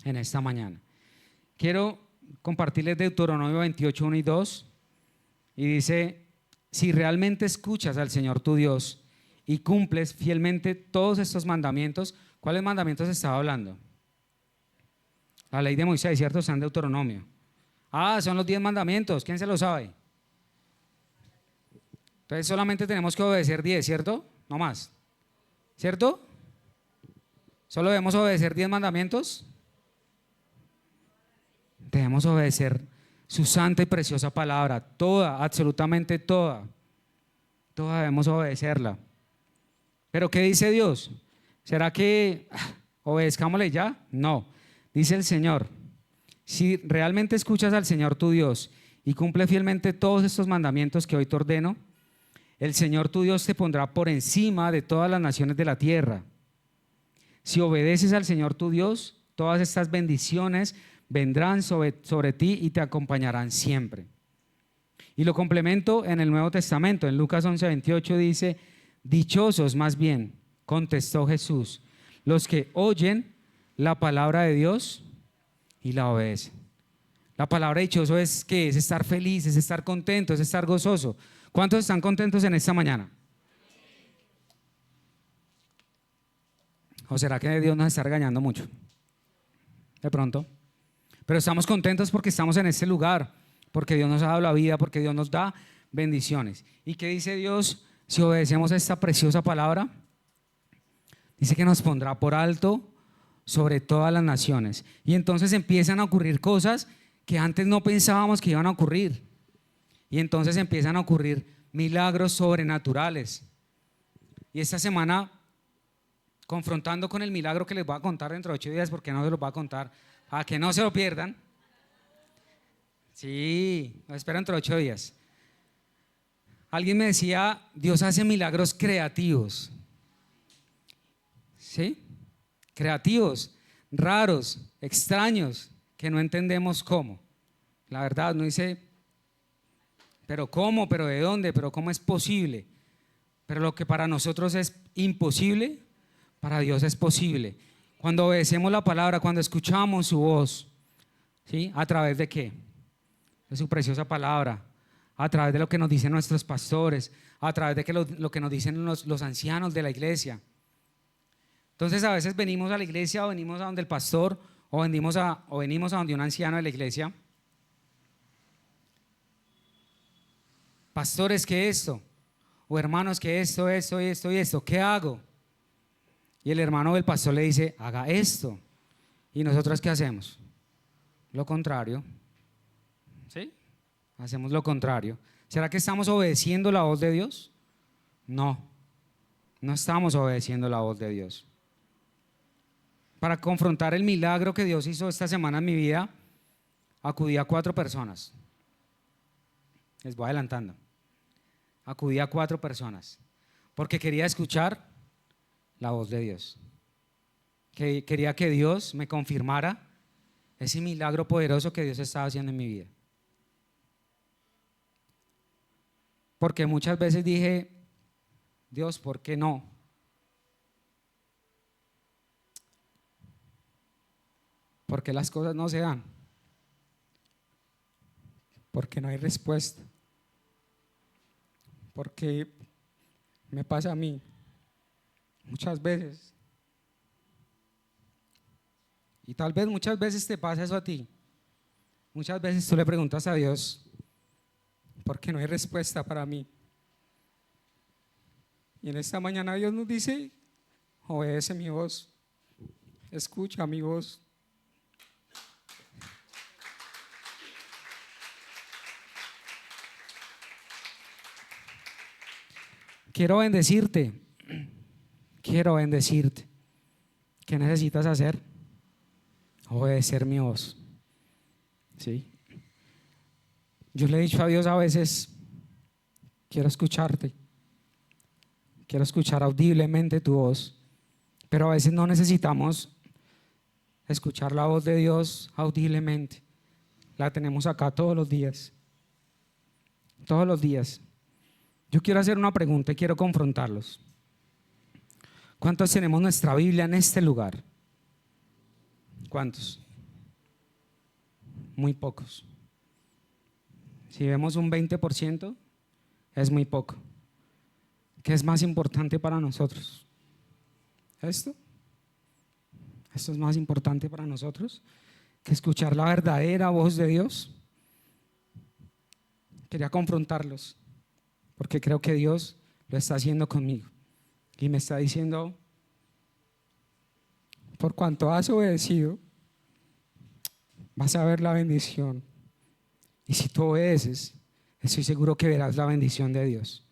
en esta mañana. Quiero compartirles Deuteronomio 28, 1 y 2, y dice: si realmente escuchas al Señor tu Dios y cumples fielmente todos estos mandamientos. ¿Cuáles mandamientos estaba hablando? La ley de Moisés, ¿cierto? Está en Deuteronomio. Son los 10 mandamientos. ¿Quién se lo sabe? Entonces solamente tenemos que obedecer 10, ¿cierto? No más, ¿cierto? ¿Solo debemos obedecer 10 mandamientos? Debemos obedecer su santa y preciosa palabra, toda, absolutamente toda debemos obedecerla. ¿Pero qué dice Dios? ¿Será que obedezcámosle ya? No, dice el Señor, si realmente escuchas al Señor tu Dios y cumple fielmente todos estos mandamientos que hoy te ordeno, el Señor tu Dios te pondrá por encima de todas las naciones de la tierra. Si obedeces al Señor tu Dios, todas estas bendiciones vendrán sobre ti y te acompañarán siempre. Y lo complemento en el Nuevo Testamento, en Lucas 11:28 dice, dichosos más bien, contestó Jesús, los que oyen la palabra de Dios y la obedecen. La palabra dichoso es que es estar feliz, es estar contento, es estar gozoso. ¿Cuántos están contentos en esta mañana? ¿O será que Dios nos está regañando mucho? De pronto. Pero estamos contentos porque estamos en este lugar, porque Dios nos ha dado la vida, porque Dios nos da bendiciones. ¿Y qué dice Dios si obedecemos a esta preciosa palabra? Dice que nos pondrá por alto sobre todas las naciones. Y entonces empiezan a ocurrir cosas que antes no pensábamos que iban a ocurrir. Y entonces empiezan a ocurrir milagros sobrenaturales. Y esta semana, confrontando con el milagro que les voy a contar dentro de 8 días, porque no se los voy a contar, para que no se lo pierdan. Sí, lo espero dentro de 8 días. Alguien me decía, Dios hace milagros creativos. ¿Sí? Creativos, raros, extraños, que no entendemos cómo. La verdad, uno dice, pero ¿cómo? ¿Pero de dónde? ¿Pero cómo es posible? Pero lo que para nosotros es imposible, para Dios es posible. Cuando obedecemos la palabra, cuando escuchamos su voz, ¿sí? ¿A través de qué? De su preciosa palabra, a través de lo que nos dicen nuestros pastores, a través de lo que nos dicen los ancianos de la iglesia. Entonces a veces venimos a la iglesia o venimos a donde el pastor o venimos a donde un anciano de la iglesia. Pastores, ¿qué es esto? O hermanos, ¿qué es esto? ¿Qué hago? Y el hermano del pastor le dice, haga esto. ¿Y nosotros qué hacemos? Lo contrario. ¿Sí? Hacemos lo contrario. ¿Será que estamos obedeciendo la voz de Dios? No, no estamos obedeciendo la voz de Dios. Para confrontar el milagro que Dios hizo esta semana en mi vida, acudí a 4 personas. Les voy adelantando. Acudí a 4 personas porque quería escuchar la voz de Dios. Quería que Dios me confirmara ese milagro poderoso que Dios estaba haciendo en mi vida. Porque muchas veces dije, Dios, ¿por qué no? ¿Por qué las cosas no se dan? ¿Por qué no hay respuesta? ¿Por qué me pasa a mí? Muchas veces. Y tal vez muchas veces te pasa eso a ti. Muchas veces tú le preguntas a Dios, ¿por qué no hay respuesta para mí? Y en esta mañana Dios nos dice, obedece mi voz, escucha mi voz. Quiero bendecirte. ¿Qué necesitas hacer? Obedecer mi voz. ¿Sí? Yo le he dicho a Dios a veces, quiero escucharte, quiero escuchar audiblemente tu voz, pero a veces no necesitamos escuchar la voz de Dios audiblemente. La tenemos acá todos los días. Todos los días. Yo quiero hacer una pregunta y quiero confrontarlos. ¿Cuántos tenemos nuestra Biblia en este lugar? ¿Cuántos? Muy pocos. Si vemos un 20%, es muy poco. ¿Qué es más importante para nosotros? ¿Esto? ¿Esto es más importante para nosotros que escuchar la verdadera voz de Dios? Quería confrontarlos, porque creo que Dios lo está haciendo conmigo. Y me está diciendo, por cuanto has obedecido, vas a ver la bendición. Y si tú obedeces, estoy seguro que verás la bendición de Dios.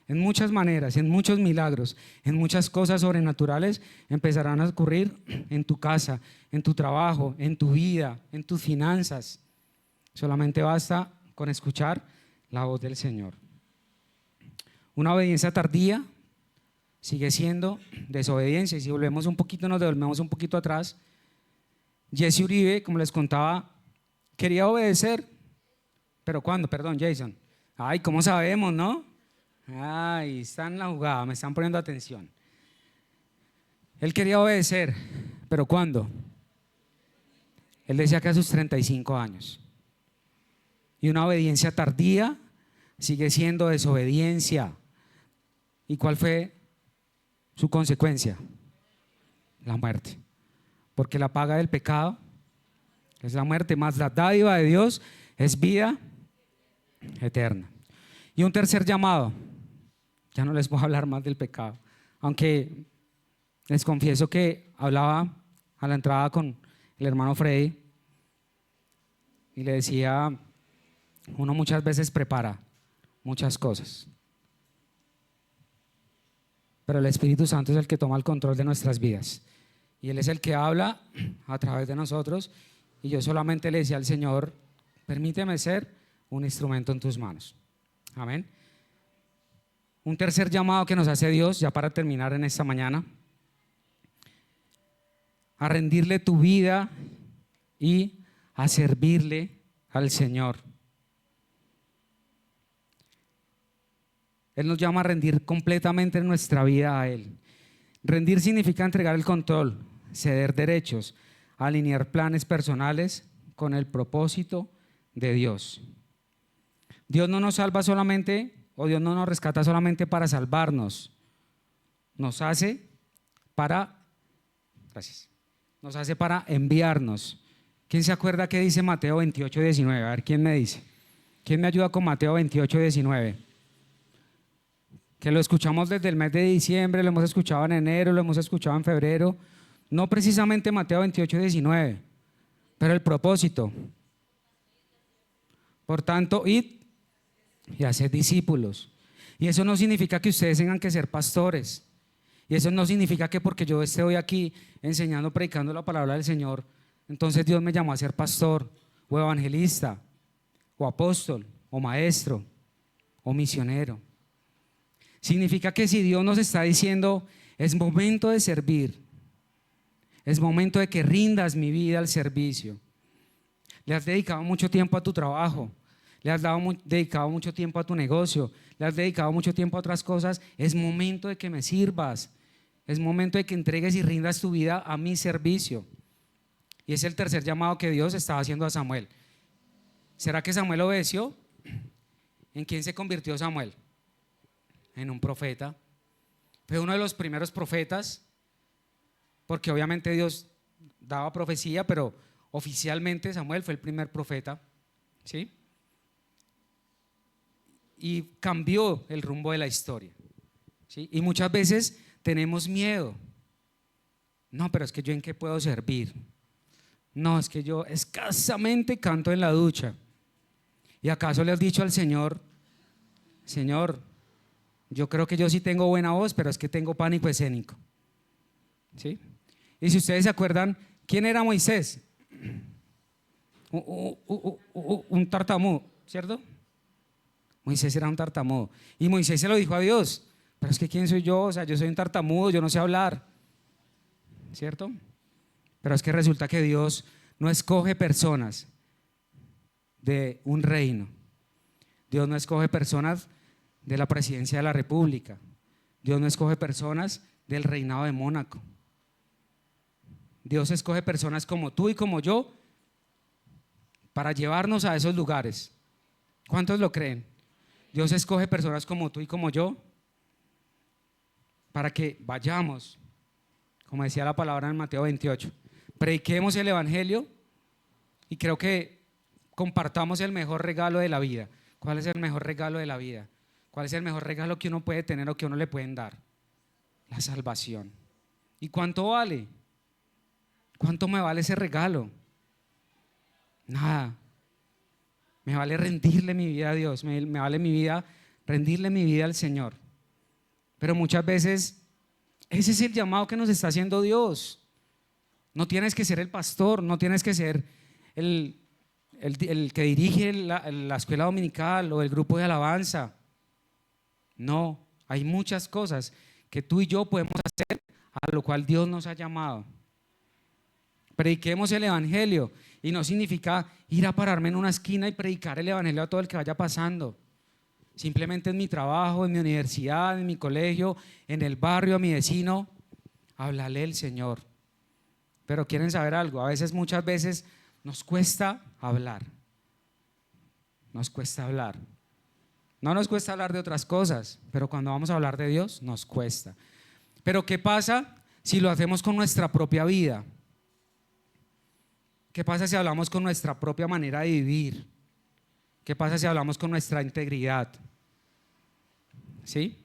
En muchas maneras, en muchos milagros, en muchas cosas sobrenaturales empezarán a ocurrir en tu casa, en tu trabajo, en tu vida, en tus finanzas. Solamente basta con escuchar la voz del Señor. Una obediencia tardía sigue siendo desobediencia. Y si volvemos un poquito, nos devolvemos un poquito atrás. Jesse Uribe, como les contaba, quería obedecer, pero ¿cuándo? Perdón, Jason. Ay, ¿cómo sabemos, no? Ay, está en la jugada, me están poniendo atención. Él quería obedecer, pero ¿cuándo? Él decía que a sus 35 años. Y una obediencia tardía sigue siendo desobediencia. ¿Y cuál fue su consecuencia? La muerte. Porque la paga del pecado es la muerte, más la dádiva de Dios es vida eterna. Y un tercer llamado. Ya no les voy a hablar más del pecado, aunque les confieso que hablaba a la entrada con el hermano Freddy y le decía, uno muchas veces prepara muchas cosas, pero el Espíritu Santo es el que toma el control de nuestras vidas y Él es el que habla a través de nosotros, y yo solamente le decía al Señor, permíteme ser un instrumento en tus manos. Amén. Un tercer llamado que nos hace Dios, ya para terminar en esta mañana, a rendirle tu vida y a servirle al Señor. Él nos llama a rendir completamente nuestra vida a Él. Rendir significa entregar el control, ceder derechos, alinear planes personales con el propósito de Dios. Dios no nos salva solamente, o Dios no nos rescata solamente para salvarnos, nos hace para enviarnos. ¿Quién se acuerda qué dice Mateo 28:19? A ver, ¿quién me dice? ¿Quién me ayuda con Mateo 28:19? Que lo escuchamos desde el mes de diciembre, lo hemos escuchado en enero, lo hemos escuchado en febrero. No precisamente Mateo 28:19, pero el propósito. Por tanto, id y haced discípulos. Y eso no significa que ustedes tengan que ser pastores. Y eso no significa que porque yo esté hoy aquí enseñando, predicando la palabra del Señor, entonces Dios me llamó a ser pastor, o evangelista, o apóstol, o maestro, o misionero. Significa que si Dios nos está diciendo, es momento de servir, es momento de que rindas mi vida al servicio. Le has dedicado mucho tiempo a tu trabajo, le has dedicado mucho tiempo a tu negocio, le has dedicado mucho tiempo a otras cosas. Es momento de que me sirvas, es momento de que entregues y rindas tu vida a mi servicio. Y es el tercer llamado que Dios estaba haciendo a Samuel. ¿Será que Samuel obedeció? ¿En quién se convirtió Samuel? En un profeta. Fue uno de los primeros profetas, porque obviamente Dios daba profecía, pero oficialmente Samuel fue el primer profeta, ¿sí? Y cambió el rumbo de la historia, ¿sí? Y muchas veces tenemos miedo. No, pero es que yo ¿en qué puedo servir? No, es que yo escasamente canto en la ducha. ¿Y acaso le has dicho al Señor, Señor, yo creo que yo sí tengo buena voz, pero es que tengo pánico escénico? ¿Sí? Y si ustedes se acuerdan, ¿quién era Moisés? Un tartamudo, ¿cierto? Moisés era un tartamudo. Y Moisés se lo dijo a Dios, pero es que ¿quién soy yo? O sea, yo soy un tartamudo, yo no sé hablar, ¿cierto? Pero es que resulta que Dios no escoge personas de un reino. Dios no escoge personas de la presidencia de la República. Dios no escoge personas del reinado de Mónaco. Dios escoge personas como tú y como yo para llevarnos a esos lugares. ¿Cuántos lo creen? Dios escoge personas como tú y como yo para que vayamos, como decía la palabra en Mateo 28, prediquemos el evangelio y creo que compartamos el mejor regalo de la vida. ¿Cuál es el mejor regalo de la vida? ¿Cuál es el mejor regalo que uno puede tener o que uno le pueden dar? La salvación. ¿Y cuánto vale? ¿Cuánto me vale ese regalo? Nada. Me vale rendirle mi vida a Dios, me vale mi vida, rendirle mi vida al Señor. Pero muchas veces ese es el llamado que nos está haciendo Dios. No tienes que ser el pastor, no tienes que ser el que dirige la escuela dominical o el grupo de alabanza. No, hay muchas cosas que tú y yo podemos hacer a lo cual Dios nos ha llamado. Prediquemos el evangelio y no significa ir a pararme en una esquina y predicar el evangelio a todo el que vaya pasando. Simplemente en mi trabajo, en mi universidad, en mi colegio, en el barrio, a mi vecino, háblale el Señor. Pero quieren saber algo, a veces, muchas veces nos cuesta hablar. Nos cuesta hablar. No nos cuesta hablar de otras cosas, pero cuando vamos a hablar de Dios, nos cuesta. Pero ¿qué pasa si lo hacemos con nuestra propia vida? ¿Qué pasa si hablamos con nuestra propia manera de vivir? ¿Qué pasa si hablamos con nuestra integridad? ¿Sí?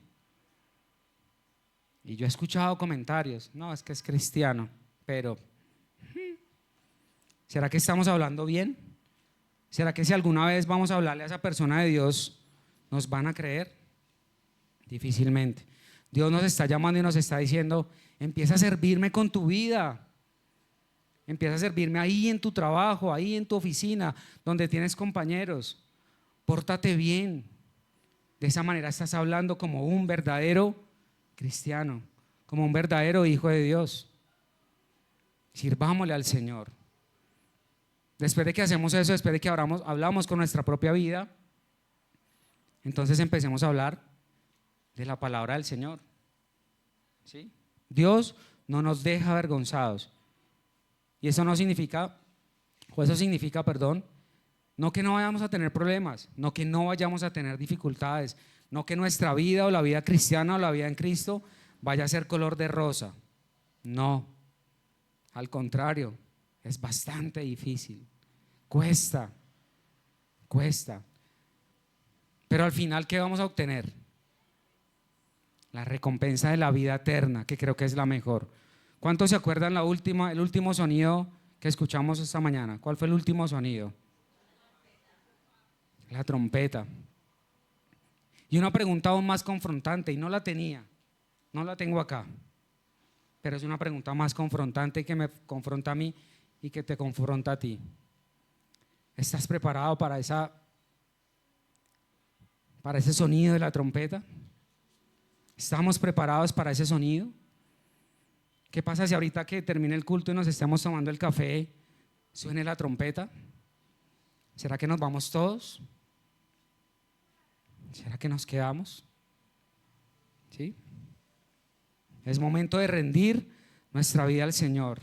Y yo he escuchado comentarios, no, es que es cristiano, pero ¿será que estamos hablando bien? ¿Será que si alguna vez vamos a hablarle a esa persona de Dios, nos van a creer? Difícilmente. Dios nos está llamando y nos está diciendo, empieza a servirme con tu vida. Empieza a servirme ahí en tu trabajo, ahí en tu oficina, donde tienes compañeros. Pórtate bien. De esa manera estás hablando como un verdadero cristiano, como un verdadero hijo de Dios. Sirvámosle al Señor. Después de que hacemos eso, después de que hablamos con nuestra propia vida, entonces empecemos a hablar de la palabra del Señor. ¿Sí? Dios no nos deja avergonzados. Y eso no significa, o eso significa, perdón, no que no vayamos a tener problemas, no que no vayamos a tener dificultades, no que nuestra vida o la vida cristiana o la vida en Cristo vaya a ser color de rosa. No, al contrario, es bastante difícil, cuesta. Pero al final, ¿qué vamos a obtener? La recompensa de la vida eterna, que creo que es la mejor. ¿Cuántos se acuerdan el último sonido que escuchamos esta mañana? ¿Cuál fue el último sonido? La trompeta. Y una pregunta aún más confrontante, y no la tengo acá, pero es una pregunta más confrontante que me confronta a mí y que te confronta a ti. ¿Estás preparado para ese sonido de la trompeta? ¿Estamos preparados para ese sonido? ¿Qué pasa si ahorita que termine el culto y nos estemos tomando el café, suene la trompeta? ¿Será que nos vamos todos? ¿Será que nos quedamos? ¿Sí? Es momento de rendir nuestra vida al Señor.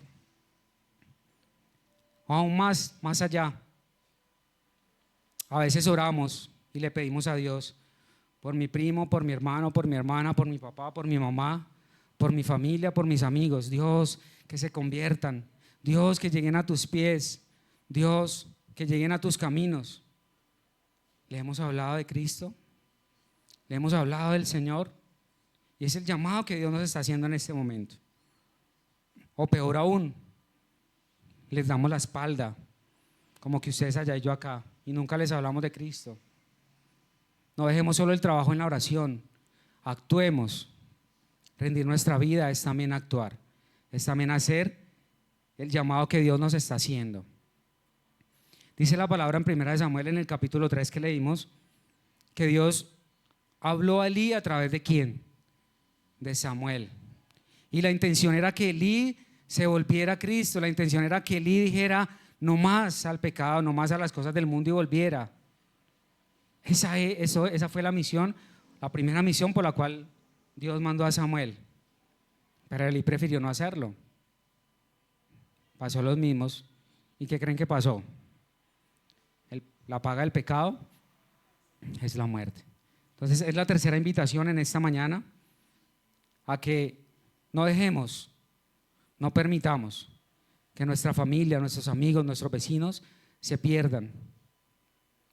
O aún más allá. A veces oramos y le pedimos a Dios por mi primo, por mi hermano, por mi hermana, por mi papá, por mi mamá, por mi familia, por mis amigos. Dios, que se conviertan. Dios, que lleguen a tus pies. Dios, que lleguen a tus caminos. ¿Le hemos hablado de Cristo? ¿Le hemos hablado del Señor? Y es el llamado que Dios nos está haciendo en este momento. O peor aún, les damos la espalda, como que ustedes allá y yo acá, y nunca les hablamos de Cristo. No dejemos solo el trabajo en la oración, actuemos. Rendir nuestra vida es también actuar, es también hacer el llamado que Dios nos está haciendo. Dice la palabra en 1 Samuel, en el capítulo 3 que leímos, que Dios habló a Elí a través de ¿quién? De Samuel. Y la intención era que Elí se volviera a Cristo, la intención era que Elí dijera no más al pecado, no más a las cosas del mundo y volviera. Esa fue la misión, la primera misión por la cual Dios mandó a Samuel, pero Elí prefirió no hacerlo. Pasó los mismos. ¿Y qué creen que pasó? La paga del pecado es la muerte. Entonces es la tercera invitación en esta mañana a que no dejemos, no permitamos que nuestra familia, nuestros amigos, nuestros vecinos se pierdan.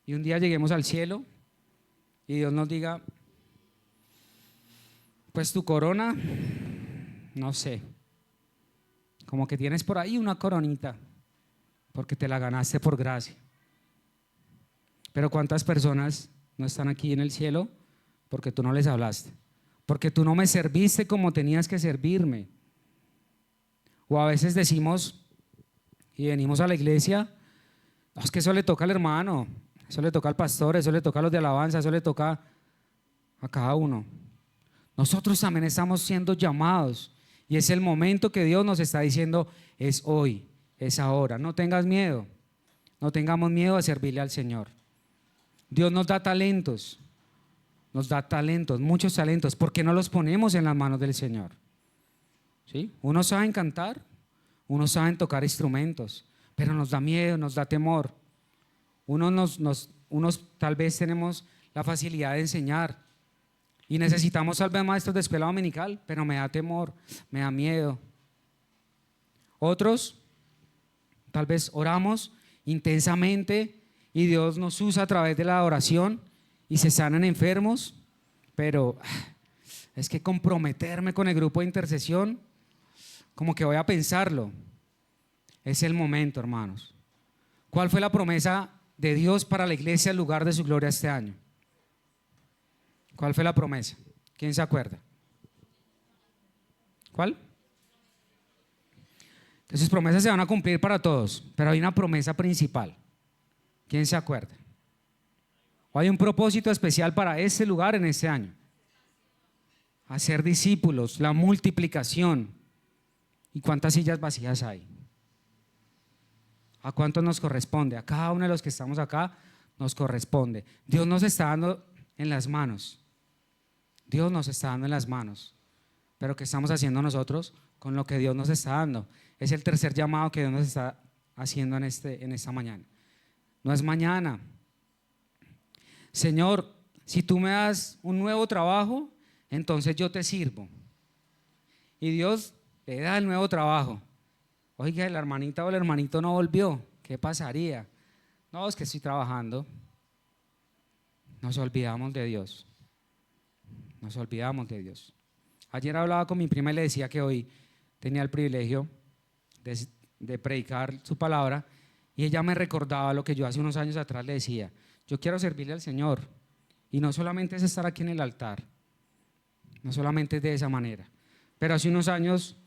Y un día lleguemos al cielo y Dios nos diga, pues tu corona, no sé, como que tienes por ahí una coronita, porque te la ganaste por gracia. Pero ¿cuántas personas no están aquí en el cielo porque tú no les hablaste? Porque tú no me serviste como tenías que servirme. O a veces decimos y venimos a la iglesia, no, es que eso le toca al hermano, eso le toca al pastor, eso le toca a los de alabanza, eso le toca a cada uno. Nosotros también estamos siendo llamados y es el momento que Dios nos está diciendo, es hoy, es ahora. No tengas miedo, no tengamos miedo a servirle al Señor. Dios nos da talentos, muchos talentos. ¿Por qué no los ponemos en las manos del Señor? ¿Sí? Unos saben cantar, unos saben tocar instrumentos, pero nos da miedo, nos da temor. Unos tal vez tenemos la facilidad de enseñar y necesitamos tal vez maestros de escuela dominical, pero me da temor, me da miedo. Otros tal vez oramos intensamente y Dios nos usa a través de la oración y se sanan enfermos, pero es que comprometerme con el grupo de intercesión, como que voy a pensarlo. Es el momento, hermanos. ¿Cuál fue la promesa de Dios para la iglesia, el lugar de su gloria este año? ¿Cuál fue la promesa? ¿Quién se acuerda? ¿Cuál? Que sus promesas se van a cumplir para todos, pero hay una promesa principal. ¿Quién se acuerda? ¿O hay un propósito especial para este lugar en este año? Hacer discípulos, la multiplicación. ¿Y cuántas sillas vacías hay? ¿A cuántos nos corresponde? A cada uno de los que estamos acá nos corresponde. Dios nos está dando en las manos. Dios nos está dando en las manos. Pero ¿qué estamos haciendo nosotros con lo que Dios nos está dando? Es el tercer llamado que Dios nos está haciendo en esta mañana. No es mañana. Señor, si tú me das un nuevo trabajo, entonces yo te sirvo. Y Dios le da el nuevo trabajo. Oiga, la hermanita o el hermanito no volvió, ¿qué pasaría? No, es que estoy trabajando. Nos olvidamos de Dios. Nos olvidamos de Dios. Ayer hablaba con mi prima y le decía que hoy tenía el privilegio de predicar su palabra y ella me recordaba lo que yo hace unos años atrás le decía. Yo quiero servirle al Señor y no solamente es estar aquí en el altar, no solamente es de esa manera, pero hace unos años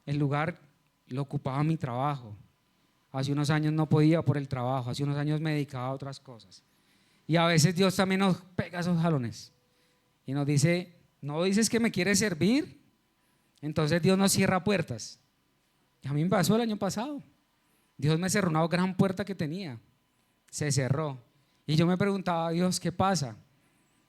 el lugar lo ocupaba mi trabajo, hace unos años no podía por el trabajo, hace unos años me dedicaba a otras cosas y a veces Dios también nos pega esos jalones y nos dice, ¿no dices que me quieres servir? Entonces Dios nos cierra puertas. Y a mí me pasó el año pasado, Dios me cerró una gran puerta que tenía, se cerró y yo me preguntaba, Dios, ¿qué pasa?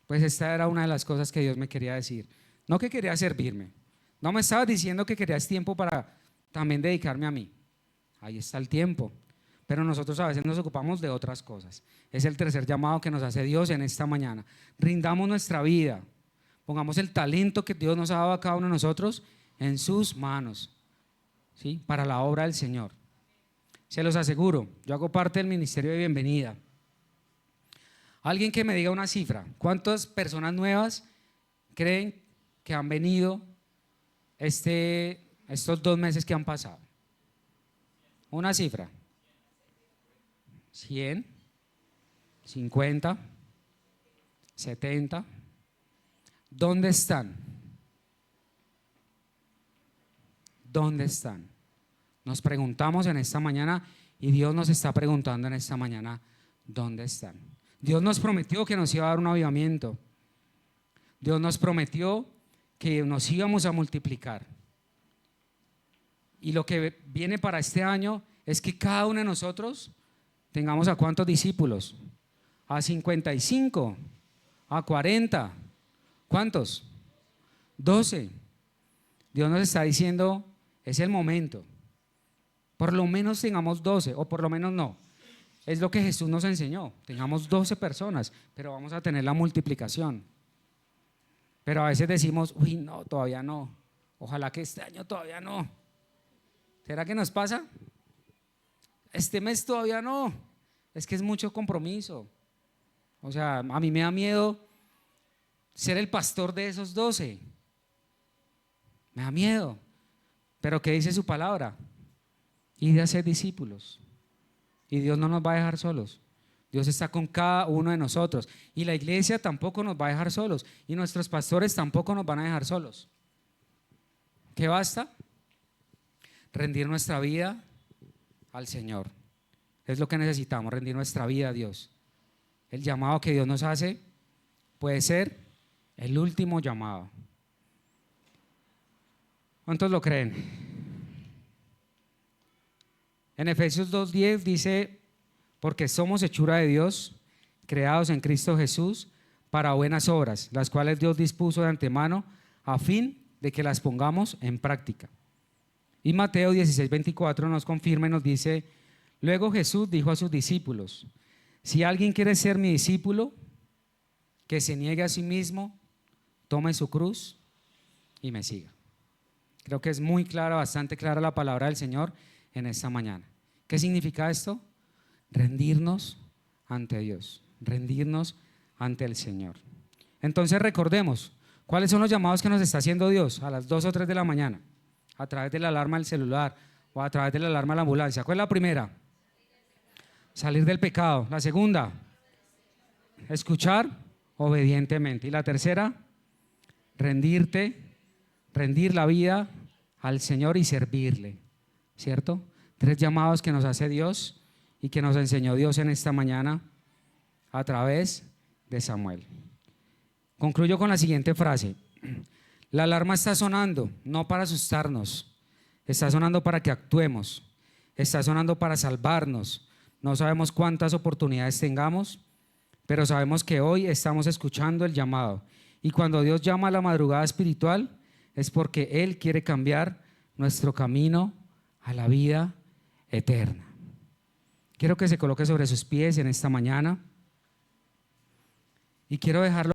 Pues esta era una de las cosas que Dios me quería decir, no que quería servirme, no me estaba diciendo que querías tiempo para también dedicarme a mí, ahí está el tiempo, pero nosotros a veces nos ocupamos de otras cosas. Es el tercer llamado que nos hace Dios en esta mañana. Rindamos nuestra vida, pongamos el talento que Dios nos ha dado a cada uno de nosotros en sus manos, ¿sí? Para la obra del Señor. Se los aseguro, yo hago parte del ministerio de bienvenida. Alguien que me diga una cifra, ¿cuántas personas nuevas creen que han venido estos 2 meses que han pasado? Una cifra. 100, 50, 70. ¿Dónde están? ¿Dónde están? Nos preguntamos en esta mañana y Dios nos está preguntando en esta mañana, ¿dónde están? Dios nos prometió que nos iba a dar un avivamiento. Dios nos prometió que nos íbamos a multiplicar. Y lo que viene para este año es que cada uno de nosotros tengamos ¿a cuántos discípulos? A 55, a 40. ¿Cuántos? 12. Dios nos está diciendo, es el momento. Por lo menos tengamos 12, o por lo menos no. Es lo que Jesús nos enseñó. Tengamos 12 personas, pero vamos a tener la multiplicación. Pero a veces decimos, uy, no, todavía no. Ojalá que este año todavía no. ¿Será que nos pasa? Este mes todavía no. Es que es mucho compromiso. O sea, a mí me da miedo ser el pastor de esos 12. Me da miedo. Pero ¿qué dice su palabra? Y de hacer discípulos. Y Dios no nos va a dejar solos. Dios está con cada uno de nosotros. Y la iglesia tampoco nos va a dejar solos. Y nuestros pastores tampoco nos van a dejar solos. ¿Qué basta? Rendir nuestra vida al Señor. Es lo que necesitamos, rendir nuestra vida a Dios. El llamado que Dios nos hace puede ser el último llamado. ¿Cuántos lo creen? En Efesios 2:10 dice: porque somos hechura de Dios, creados en Cristo Jesús para buenas obras, las cuales Dios dispuso de antemano a fin de que las pongamos en práctica. Y Mateo 16:24 nos confirma y nos dice: luego Jesús dijo a sus discípulos: si alguien quiere ser mi discípulo, que se niegue a sí mismo, tome su cruz y me siga. Creo que es muy clara, bastante clara la palabra del Señor en esta mañana. ¿Qué significa esto? Rendirnos ante Dios, rendirnos ante el Señor. Entonces recordemos, ¿cuáles son los llamados que nos está haciendo Dios a las 2 o 3 de la mañana? A través de la alarma del celular o a través de la alarma de la ambulancia. ¿Cuál es la primera? Salir del pecado. La segunda, escuchar obedientemente. Y la tercera, rendir la vida al Señor y servirle, ¿cierto? 3 llamados que nos hace Dios y que nos enseñó Dios en esta mañana a través de Samuel. Concluyo con la siguiente frase: la alarma está sonando no para asustarnos, está sonando para que actuemos, está sonando para salvarnos. No sabemos cuántas oportunidades tengamos, pero sabemos que hoy estamos escuchando el llamado. Y cuando Dios llama a la madrugada espiritual, es porque Él quiere cambiar nuestro camino a la vida eterna. Quiero que se coloque sobre sus pies en esta mañana y quiero dejarlo